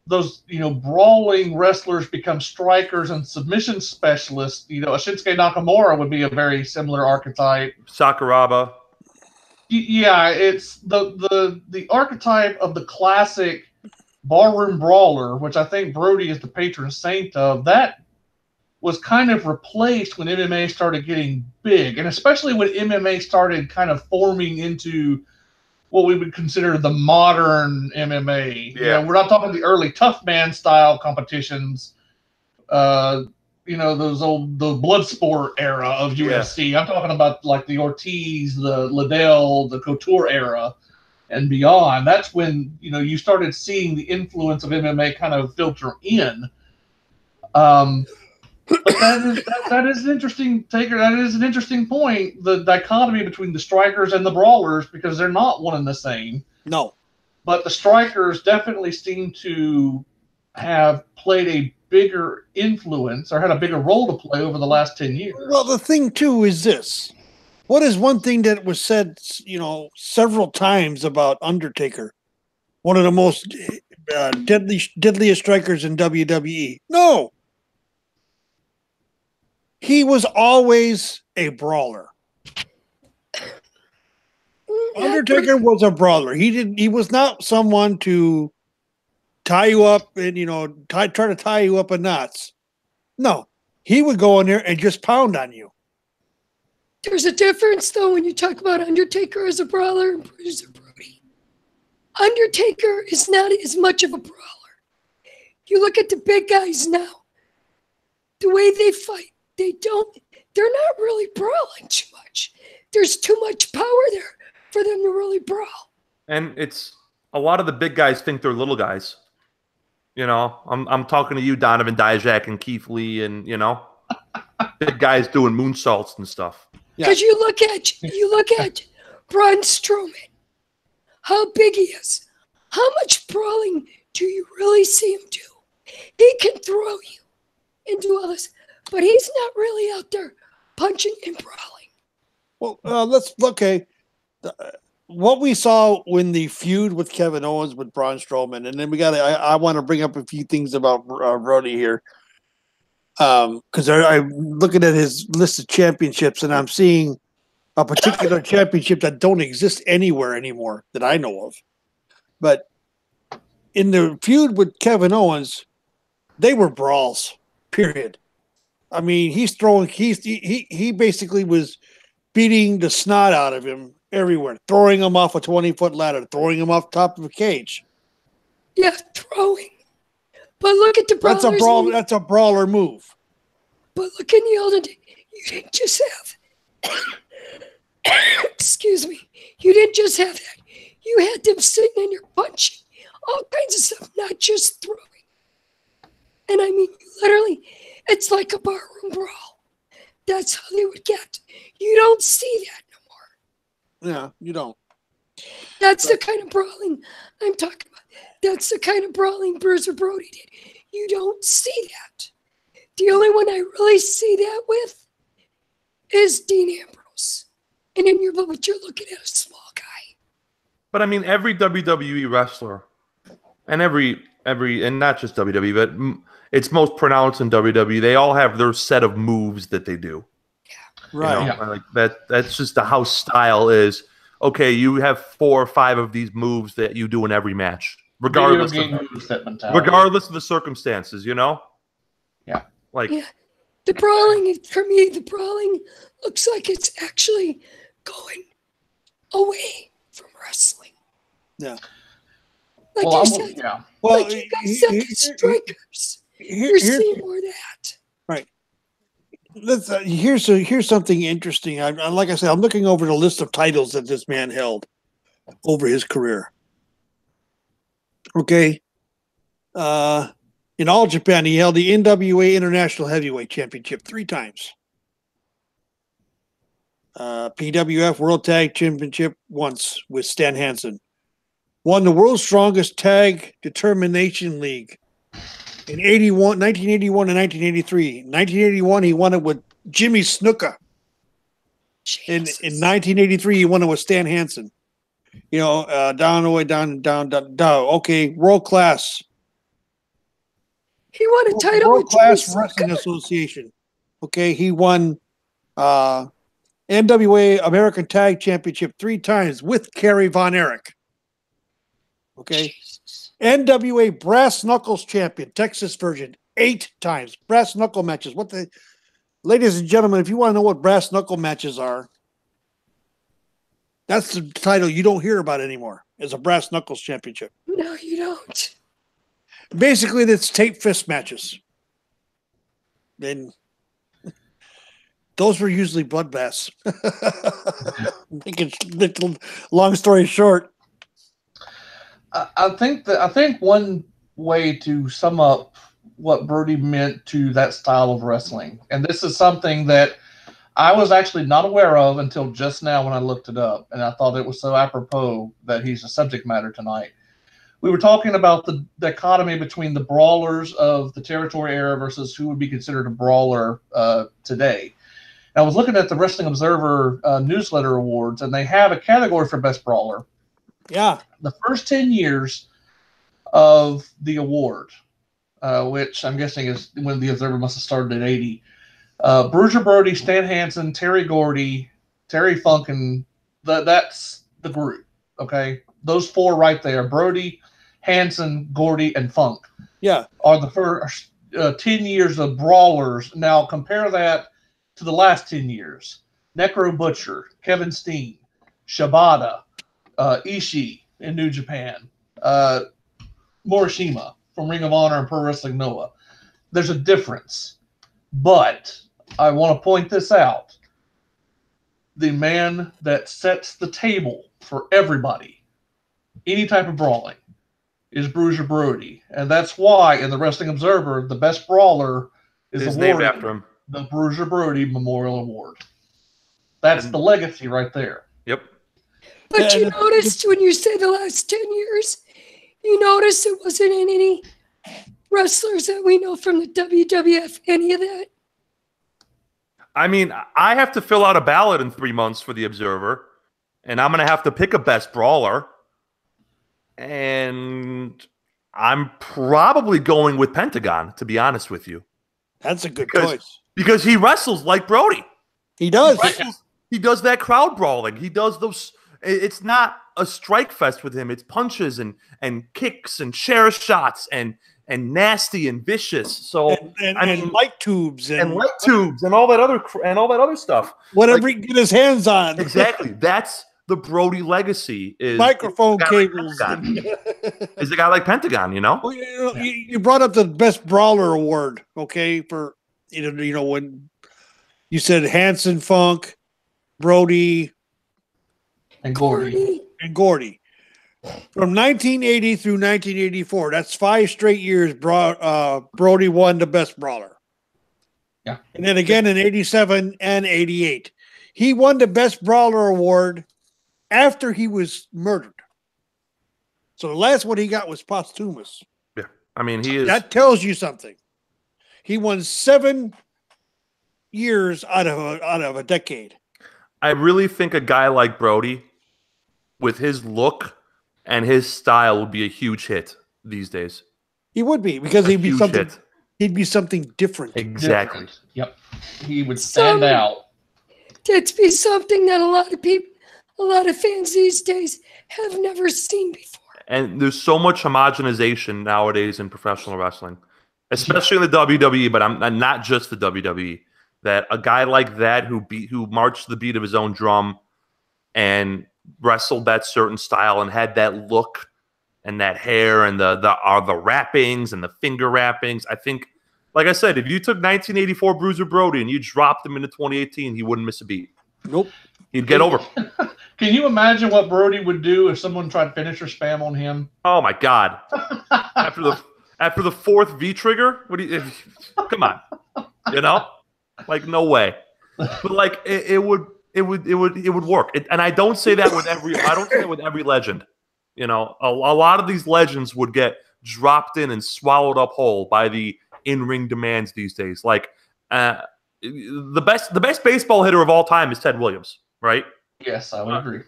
those brawling wrestlers become strikers and submission specialists. A Shinsuke Nakamura would be a very similar archetype. Sakuraba. Yeah, it's the archetype of the classic barroom brawler, which I think Brody is the patron saint of. That was kind of replaced when MMA started getting big, and especially when MMA started kind of forming into what we would consider the modern MMA. Yeah. You know, we're not talking the early tough man style competitions. You know, the blood sport era of UFC. I'm talking about like the Ortiz, the Liddell, the Couture era and beyond. That's when, you know, you started seeing the influence of MMA kind of filter in. But that is an interesting taker. That is an interesting point. The dichotomy between the strikers and the brawlers, because they're not one and the same. No. But the strikers definitely seem to have played a bigger influence or had a bigger role to play over the last 10 years. Well, the thing too is this. What is one thing that was said, you know, several times about Undertaker? One of the most deadliest strikers in WWE. No. He was always a brawler. Undertaker was a brawler. He was not someone to tie you up and, you know, try to tie you up in knots. No. He would go in there and just pound on you. There's a difference, though, when you talk about Undertaker as a brawler and Bruiser Brody. Undertaker is not as much of a brawler. You look at the big guys now, the way they fight, they're not really brawling too much. There's too much power there for them to really brawl. And it's a lot of the big guys think they're little guys. You know, I'm talking to you, Donovan Dijak and Keith Lee, and you know, big guys doing moonsaults and stuff. Because you look at Braun Strowman, how big he is. How much brawling do you really see him do? He can throw you and do all this, but he's not really out there punching and brawling. Well, let's look. Okay, what we saw when the feud with Kevin Owens with Braun Strowman, and then I want to bring up a few things about Brody here. Because I'm looking at his list of championships and I'm seeing a particular championship that don't exist anywhere anymore that I know of. But in the feud with Kevin Owens, they were brawls, period. I mean, he basically was beating the snot out of him everywhere, throwing him off a 20-foot ladder, throwing him off top of a cage. Yeah, throwing. But look at the brawlers. That's a brawler move. But look in the olden days, you didn't just have. Excuse me. You didn't just have that. You had them sitting in your punching, all kinds of stuff, not just throwing. And I mean, literally, it's like a barroom brawl. That's how they would get. You don't see that no more. Yeah, you don't. That's the kind of brawling I'm talking about. That's the kind of brawling Bruiser Brody did. You don't see that. The only one I really see that with is Dean Ambrose. And then you're looking at a small guy. But I mean, every WWE wrestler, and and not just WWE, but it's most pronounced in WWE. They all have their set of moves that they do. Yeah. Right. You know? Like that's just the house style is. Okay, you have 4 or 5 of these moves that you do in every match, regardless of the circumstances, you know? Yeah. The brawling, for me, looks like it's actually going away from wrestling. Yeah. Like Well, you said, yeah. Well, like you guys said, the strikers. You're seeing more of that. Right. Here's something interesting. Like I said, I'm looking over the list of titles that this man held over his career. Okay. In All Japan, he held the NWA International Heavyweight Championship 3 times. PWF World Tag Championship once with Stan Hansen. Won the World's Strongest Tag Determination League in 1981 and 1983. 1981, he won it with Jimmy Snuka. In 1983, he won it with Stan Hansen. You know, down. Okay, world class. He won a title World with Class Jimmy Wrestling Snuka. Association. Okay, he won NWA American Tag Championship 3 times with Kerry Von Erich. Okay. Jesus. NWA Brass Knuckles Champion, Texas version, 8 times. Brass Knuckle matches. Ladies and gentlemen, if you want to know what brass knuckle matches are, that's the title you don't hear about anymore. Is a Brass Knuckles Championship. No, you don't. Basically, that's tape fist matches. Then those were usually bloodbaths. Long story short. I think one way to sum up what Brody meant to that style of wrestling, and this is something that I was actually not aware of until just now when I looked it up, and I thought it was so apropos that he's the subject matter tonight. We were talking about the dichotomy between the brawlers of the territory era versus who would be considered a brawler today. And I was looking at the Wrestling Observer newsletter awards, and they have a category for best brawler. Yeah. The first 10 years of the award, which I'm guessing is when the Observer must have started in 80. Bruiser Brody, Stan Hansen, Terry Gordy, Terry Funk, and that's the group. Okay, those 4 right there: Brody, Hansen, Gordy, and Funk. Yeah, are the first 10 years of brawlers. Now compare that to the last 10 years: Necro Butcher, Kevin Steen, Shibata, Ishii in New Japan, Morishima from Ring of Honor and Pro Wrestling Noah. There's a difference, but I want to point this out. The man that sets the table for everybody, any type of brawling, is Bruiser Brody. And that's why in the Wrestling Observer, the best brawler is named after him. The Bruiser Brody Memorial Award. That's the legacy right there. Yep. But you noticed when you say the last 10 years, you noticed it wasn't in any wrestlers that we know from the WWF, any of that? I mean, I have to fill out a ballot in 3 months for the Observer, and I'm going to have to pick a best brawler. And I'm probably going with Pentagon, to be honest with you. That's a good choice. Because he wrestles like Brody. He does. He does that crowd brawling. He does those. It's not a strike fest with him. It's punches and kicks and share shots and nasty and vicious. So and light tubes and light tubes and all that other stuff. Whatever he can get his hands on. Exactly. That's the Brody legacy. Is microphone cables. Is a guy like Pentagon, you know? Well, you brought up the best brawler award, okay? For you know when you said Hansen, Funk, Brody, and Gordy. From 1980 through 1984, that's 5 straight years. Brody won the best brawler. Yeah, and then again in 87 and 88, he won the best brawler award after he was murdered. So the last one he got was posthumous. Yeah, I mean that tells you something. He won 7 years out of a decade. I really think a guy like Brody, with his look and his style, would be a huge hit these days. He would be, because he'd be something different. Exactly. Yep. He would stand out. That'd be something that a lot of fans these days have never seen before. And there's so much homogenization nowadays in professional wrestling, especially in the WWE, but I'm not just the WWE. That a guy like that who marched to the beat of his own drum and wrestled that certain style and had that look and that hair and the wrappings and the finger wrappings. I think, like I said, if you took 1984 Bruiser Brody and you dropped him into 2018, he wouldn't miss a beat. Nope. He'd get over. Can you imagine what Brody would do if someone tried finisher spam on him? Oh my God! after the 4th V trigger, come on, you know, like no way. But like it would work. And I don't say that with every legend. You know, a lot of these legends would get dropped in and swallowed up whole by the in-ring demands these days. Like the best baseball hitter of all time is Ted Williams, right? Yes, I would agree.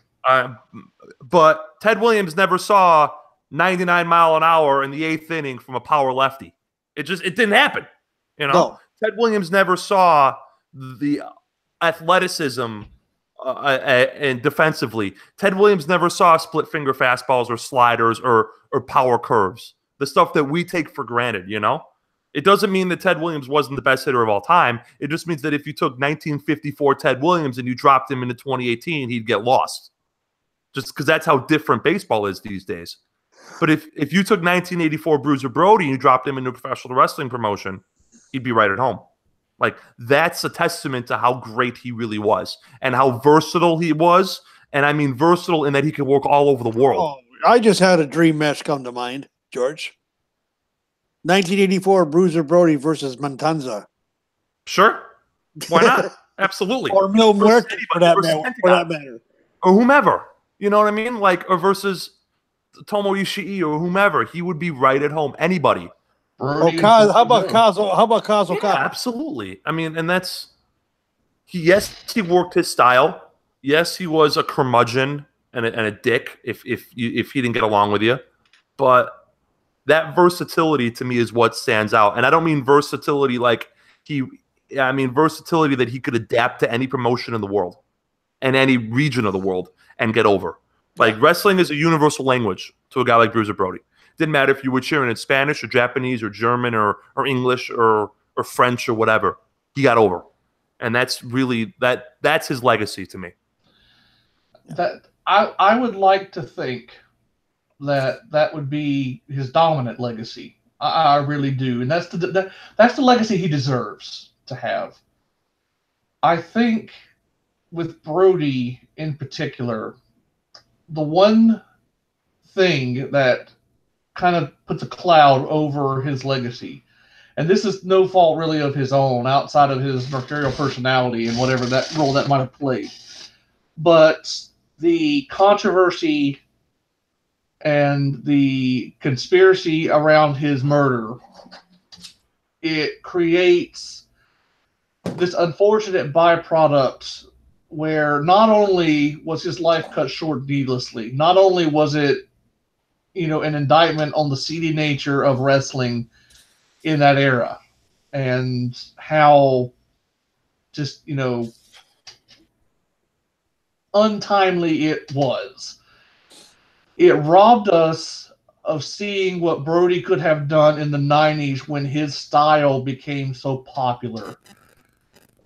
But Ted Williams never saw 99 mile an hour in the 8th inning from a power lefty. It didn't happen. You know, no. Ted Williams never saw the athleticism and defensively. Ted Williams never saw split finger fastballs or sliders or power curves, the stuff that we take for granted, you know? It doesn't mean that Ted Williams wasn't the best hitter of all time. It just means that if you took 1954 Ted Williams and you dropped him into 2018, he'd get lost. Just because that's how different baseball is these days. But if you took 1984 Bruiser Brody and you dropped him into a professional wrestling promotion, he'd be right at home. Like, that's a testament to how great he really was and how versatile he was. And I mean versatile in that he could work all over the world. Oh, I just had a dream match come to mind, George. 1984 Bruiser Brody versus Montanza. Sure. Why not? Absolutely. Or Mil Muertes, for that matter. Or whomever. You know what I mean? Like, or versus Tomo Ishii or whomever. He would be right at home. Anybody. How about Kazo? Yeah, absolutely. I mean, and that's yes, he worked his style. Yes, he was a curmudgeon and a dick if he didn't get along with you. But that versatility to me is what stands out. And I don't mean versatility I mean versatility that he could adapt to any promotion in the world and any region of the world and get over. Like, wrestling is a universal language to a guy like Bruiser Brody. Didn't matter if you were cheering in Spanish or Japanese or German or English or French or whatever. He got over. And that's really that's his legacy to me. That I would like to think that would be his dominant legacy. I really do. And that's the legacy he deserves to have. I think with Brody in particular, the one thing that kind of puts a cloud over his legacy, and this is no fault really of his own outside of his mercurial personality and whatever that role that might have played, but the controversy and the conspiracy around his murder, it creates this unfortunate byproduct where not only was his life cut short needlessly, not only was it, an indictment on the seedy nature of wrestling in that era and how just, untimely it was. It robbed us of seeing what Brody could have done in the 90s when his style became so popular.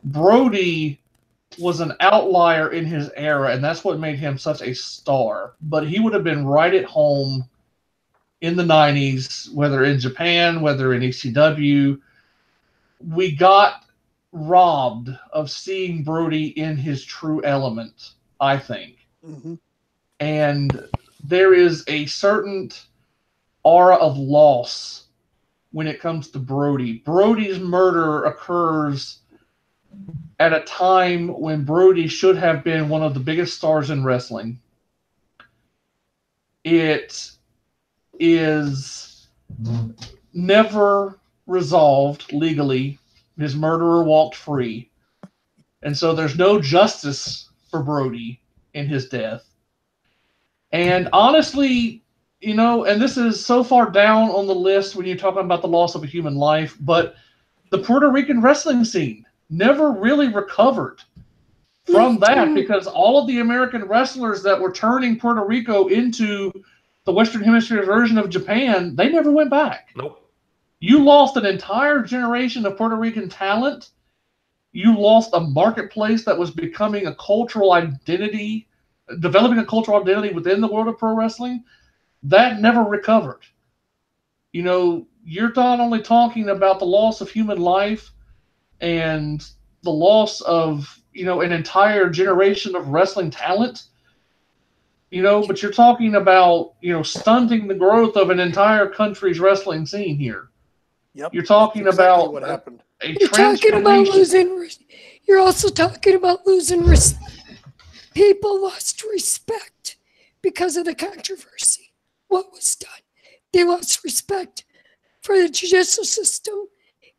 Brody was an outlier in his era, and that's what made him such a star. But he would have been right at home in the 90s, whether in Japan, whether in ECW. We got robbed of seeing Brody in his true element, I think. Mm-hmm. And there is a certain aura of loss when it comes to Brody. Brody's murder occurs at a time when Brody should have been one of the biggest stars in wrestling. It is never resolved legally. His murderer walked free. And so there's no justice for Brody in his death. And honestly, and this is so far down on the list when you're talking about the loss of a human life, but the Puerto Rican wrestling scene never really recovered from that, because all of the American wrestlers that were turning Puerto Rico into the Western Hemisphere version of Japan, they never went back. Nope. You lost an entire generation of Puerto Rican talent. You lost a marketplace that was becoming a cultural identity, developing a cultural identity within the world of pro wrestling. That never recovered. You're not only talking about the loss of human life and the loss of, an entire generation of wrestling talent, but you're talking about, stunting the growth of an entire country's wrestling scene here. Yep. You're talking about what happened. You're also talking about losing respect. People lost respect because of the controversy. What was done? They lost respect for the judicial system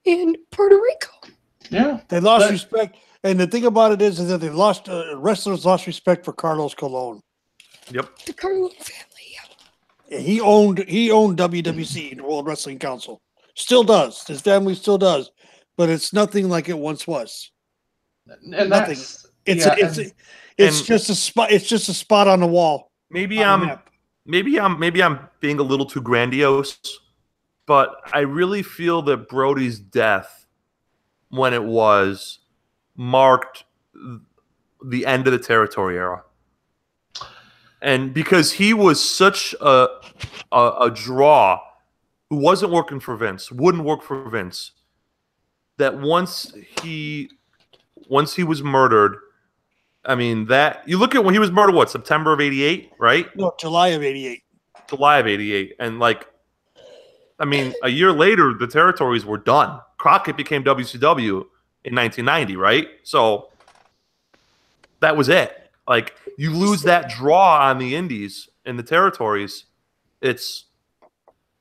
in Puerto Rico. Yeah, they lost respect, and the thing about it is that they lost wrestlers lost respect for Carlos Colon. Yep, the Colon family. Yeah, he owned WWC, the World Wrestling Council. Still does. His family still does, but it's nothing like it once was. And It's just a spot. It's just a spot on the wall. Maybe I'm being a little too grandiose, but I really feel that Brody's death, when it was, marked the end of the territory era. And because he was such a draw who wasn't working for Vince, wouldn't work for Vince, that once he was murdered, I mean, that you look at when he was murdered, what, September of '88, right? No, July of '88. July of '88. And like, I mean, a year later, the territories were done. Crockett became WCW in 1990, right? So that was it. Like, you lose that draw on the indies and the territories. It's,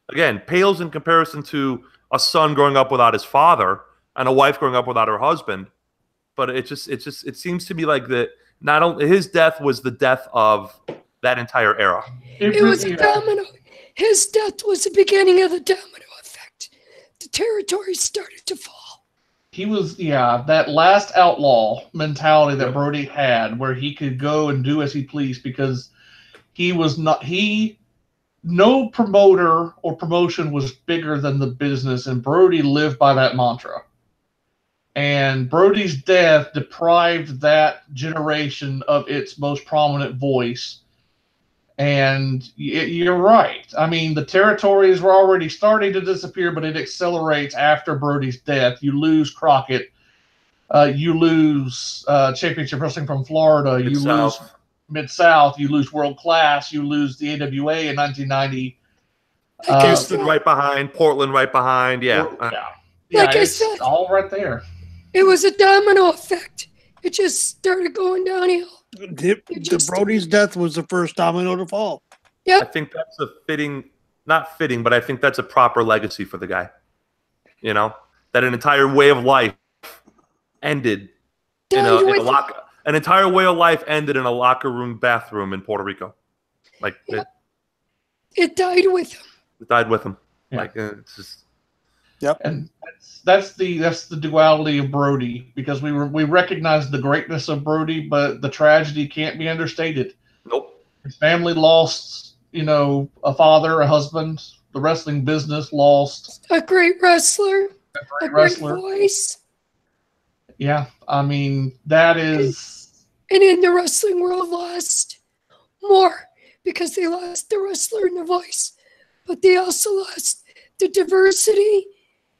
again, pales in comparison to a son growing up without his father and a wife growing up without her husband. But it seems to be like that. Not only his death was the death of that entire era. It was a domino. His death was the beginning of the domino effect. The territory started to fall. He was, that last outlaw mentality that Brody had, where he could go and do as he pleased, because no promoter or promotion was bigger than the business, and Brody lived by that mantra. And Brody's death deprived that generation of its most prominent voice. And you're right. I mean, the territories were already starting to disappear, but it accelerates after Brody's death. You lose Crockett. You lose Championship Wrestling from Florida. You lose Mid-South. You lose World Class. You lose the AWA in 1990. Houston right behind. Portland right behind. Yeah. Like I said, it's all right there. It was a domino effect. It just started going downhill. The Brody's death was the first domino to fall. Yeah, I think that's not fitting, but I think that's a proper legacy for the guy. You know, that an entire way of life ended an entire way of life ended in a locker room bathroom in Puerto Rico. Like it died with him. It died with him. Yeah. Like it's just. Yep. And that's the duality of Brody, because we recognize the greatness of Brody, but the tragedy can't be understated. Nope. His family lost, a father, a husband. The wrestling business lost a great wrestler, a great wrestler. voice. Yeah, I mean, that is. And in the wrestling world, lost more because they lost the wrestler and the voice, but they also lost the diversity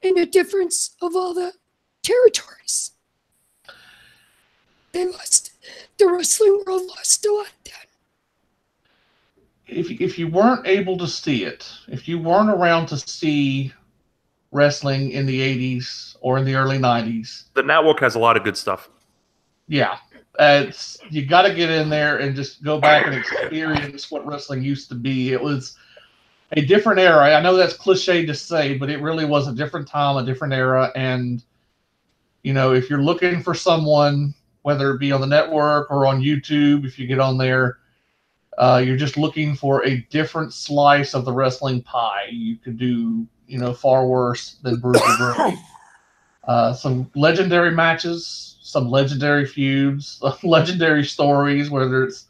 and the difference of all the territories. The wrestling world lost a lot then. If you weren't able to see it, if you weren't around to see wrestling in the 80s or in the early 90s. The network has a lot of good stuff. Yeah. You got to get in there and just go back and experience what wrestling used to be. It was a different era. I know that's cliche to say, but it really was a different time, a different era. And, if you're looking for someone, whether it be on the network or on YouTube, if you get on there, you're just looking for a different slice of the wrestling pie. You could do, far worse than Bruiser Brody. Some legendary matches, some legendary feuds, legendary stories, whether it's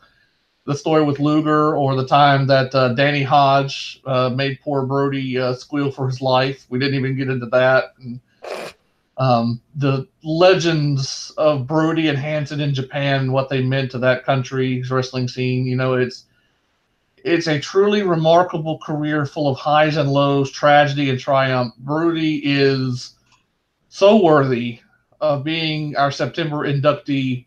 the story with Luger or the time that Danny Hodge made poor Brody squeal for his life. We didn't even get into that. And, the legends of Brody and Hansen in Japan and what they meant to that country's wrestling scene. It's a truly remarkable career full of highs and lows, tragedy and triumph. Brody is so worthy of being our September inductee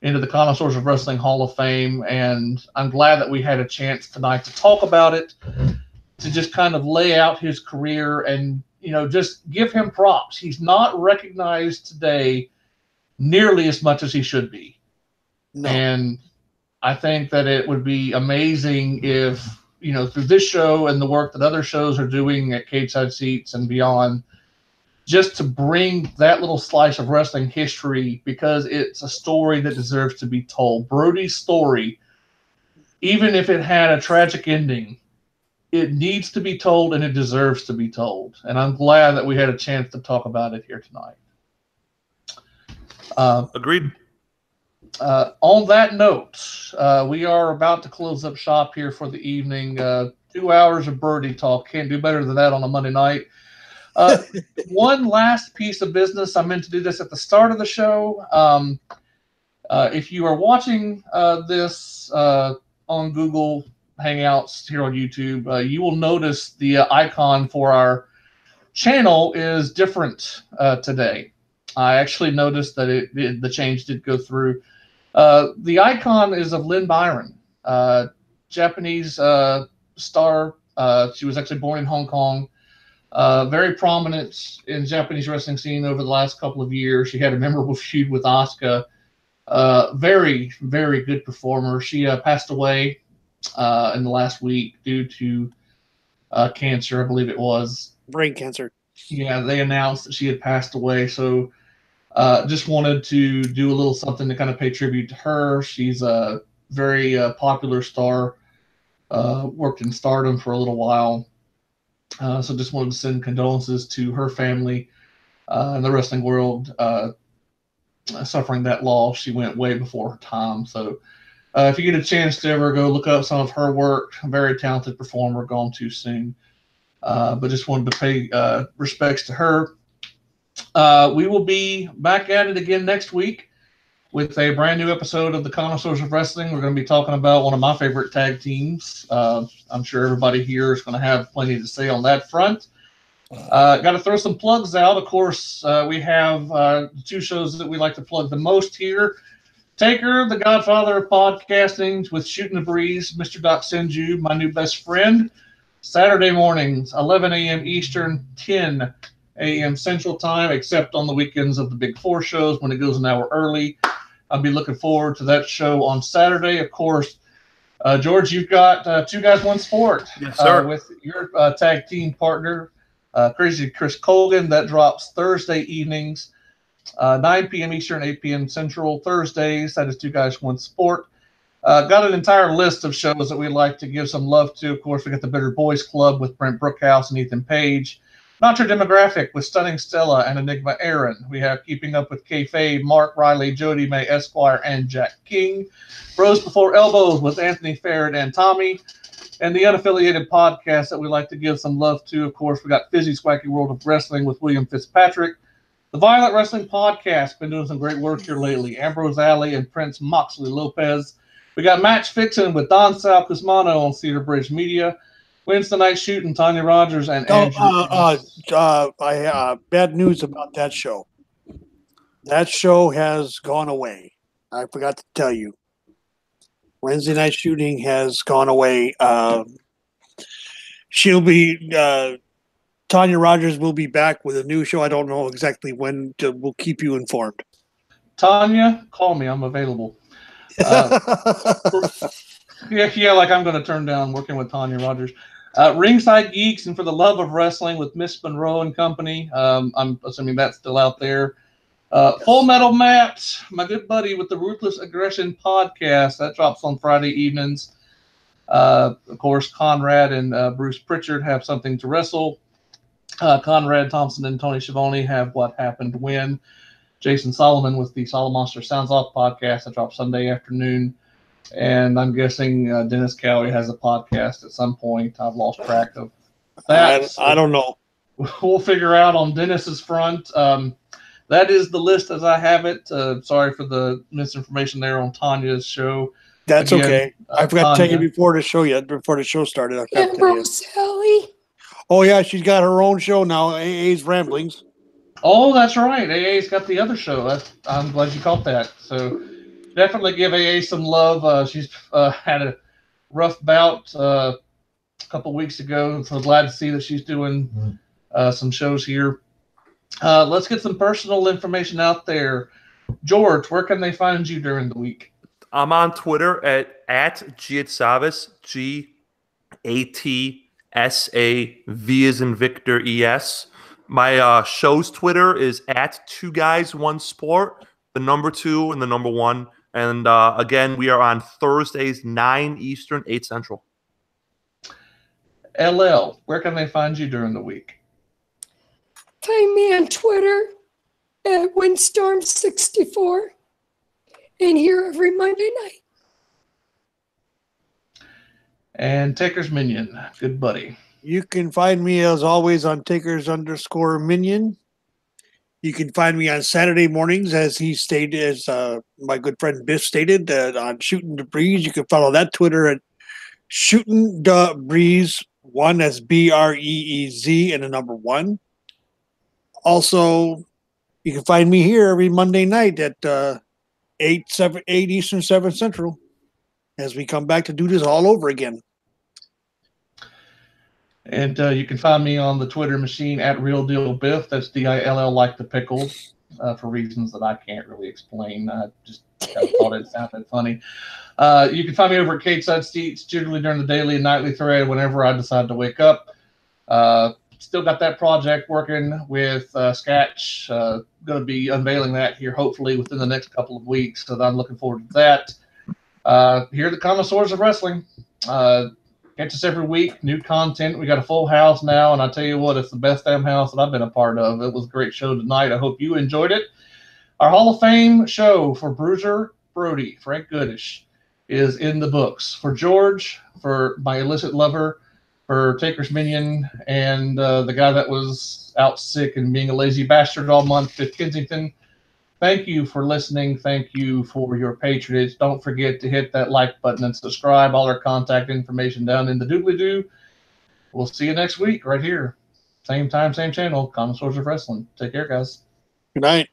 into the Connoisseurs of Wrestling Hall of Fame, and I'm glad that we had a chance tonight to talk about it, to just kind of lay out his career and, just give him props. He's not recognized today nearly as much as he should be. No. And I think that it would be amazing if, through this show and the work that other shows are doing at Cage Side Seats and beyond, just to bring that little slice of wrestling history, because it's a story that deserves to be told. Brody's story, even if it had a tragic ending, it needs to be told and it deserves to be told. And I'm glad that we had a chance to talk about it here tonight. Agreed. On that note, we are about to close up shop here for the evening. 2 hours of Brody talk. Can't do better than that on a Monday night. One last piece of business. I meant to do this at the start of the show. If you are watching this on Google Hangouts here on YouTube, you will notice the icon for our channel is different today. I actually noticed that the change did go through. The icon is of Lynn Byron, Japanese star. She was actually born in Hong Kong. Very prominent in Japanese wrestling scene over the last couple of years. She had a memorable feud with Asuka. Very, very good performer. She passed away in the last week due to cancer, I believe it was. Brain cancer. Yeah, they announced that she had passed away. So just wanted to do a little something to kind of pay tribute to her. She's a very popular star, worked in Stardom for a little while. So just wanted to send condolences to her family and the wrestling world suffering that loss. She went way before her time. So if you get a chance to ever go look up some of her work, a very talented performer, gone too soon. But just wanted to pay respects to her. We will be back at it again next week with a brand new episode of the Connoisseurs of Wrestling. We're going to be talking about one of my favorite tag teams. I'm sure everybody here is going to have plenty to say on that front. Got to throw some plugs out. Of course, we have the two shows that we like to plug the most here. Taker, the godfather of podcasting with Shooting the Breeze, Mr. Doc Senju, my new best friend. Saturday mornings, 11 a.m. Eastern, 10 a.m. Central Time, except on the weekends of the Big Four shows when it goes an hour early. I'll be looking forward to that show on Saturday. Of course, George, you've got Two Guys, One Sport. Yes, sir. With your tag team partner, Crazy Chris Colgan. That drops Thursday evenings, 9 p.m. Eastern, 8 p.m. Central. Thursdays, that is Two Guys, One Sport. Got an entire list of shows that we'd like to give some love to. Of course, we got the Bitter Boys Club with Brent Brookhouse and Ethan Page. Not Your Demographic with Stunning Stella and Enigma Aaron. We have Keeping Up with Kayfabe, Mark Riley, Jody May Esquire, and Jack King. Bros Before Elbows with Anthony Farrett and Tommy. And the unaffiliated podcast that we like to give some love to. Of course, we got Fizzy's Wacky World of Wrestling with William Fitzpatrick. The Violent Wrestling Podcast, been doing some great work here lately. Ambrose Alley and Prince Moxley Lopez. We got Match Fixing with Don Sal Cusmano on Cedar Bridge Media. Wednesday Night Shooting, Tanya Rogers and Andrew. Bad news about that show. That show has gone away. I forgot to tell you. Wednesday Night Shooting has gone away. She'll be Tanya Rogers will be back with a new show. I don't know exactly when. We'll keep you informed. Tanya, call me. I'm available. Yeah, like I'm going to turn down working with Tanya Rogers. Ringside Geeks and For the Love of Wrestling with Miss Monroe and Company. I'm assuming that's still out there. Full Metal Matt, my good buddy with the Ruthless Aggression podcast. That drops on Friday evenings. Of course, Conrad and Bruce Pritchard have Something to Wrestle. Conrad Thompson and Tony Schiavone have What Happened When. Jason Solomon with the Solid Monster Sounds Off podcast. That drops Sunday afternoon. And I'm guessing Dennis Cowie has a podcast at some point. I've lost track of that. I don't know. We'll figure out on Dennis's front. That is the list as I have it. Sorry for the misinformation there on Tanya's show. That's again, okay. I forgot to tell you before the show started. Ambrose Alley. Oh, yeah, she's got her own show now, AA's Ramblings. Oh, that's right. AA's got the other show. I'm glad you caught that. So definitely give AA some love. She's had a rough bout a couple weeks ago, so glad to see that she's doing some shows here. Let's get some personal information out there. George, where can they find you during the week? I'm on Twitter at Giatsavis, G-A-T-S-A-V as in Victor E-S. My show's Twitter is at Two Guys One Sport, the number 2 and the number 1. And again, we are on Thursdays, 9 Eastern, 8 Central. LL, where can they find you during the week? Find me on Twitter at Windstorm64. and here every Monday night. And Taker's Minion, good buddy. You can find me as always on Takers_Minion. You can find me on Saturday mornings, as he stated, as my good friend Biff stated, on Shooting the Breeze. You can follow that Twitter at Shooting the Breeze 1. That's BREEZ and the number 1. Also, you can find me here every Monday night at 8 Eastern, 7 Central, as we come back to do this all over again. And you can find me on the Twitter machine at Real Deal Biff. That's DILL like the pickle, for reasons that I can't really explain. I just kind of thought it sounded funny. You can find me over at Cateside Seats, generally during the daily and nightly thread whenever I decide to wake up. Still got that project working with Sketch. Going to be unveiling that here hopefully within the next couple of weeks, so I'm looking forward to that. Here are the Connoisseurs of Wrestling. Catch us every week, new content. We got a full house now, and I tell you what, it's the best damn house that I've been a part of. It was a great show tonight. I hope you enjoyed it. Our Hall of Fame show for Bruiser Brody, Frank Goodish, is in the books. For George, for my illicit lover, for Taker's Minion, and the guy that was out sick and being a lazy bastard all month, Biff Kensington. Thank you for listening. Thank you for your patronage. Don't forget to hit that like button and subscribe. All our contact information down in the doobly-doo. We'll see you next week right here. Same time, same channel, Connoisseurs of Wrestling. Take care, guys. Good night.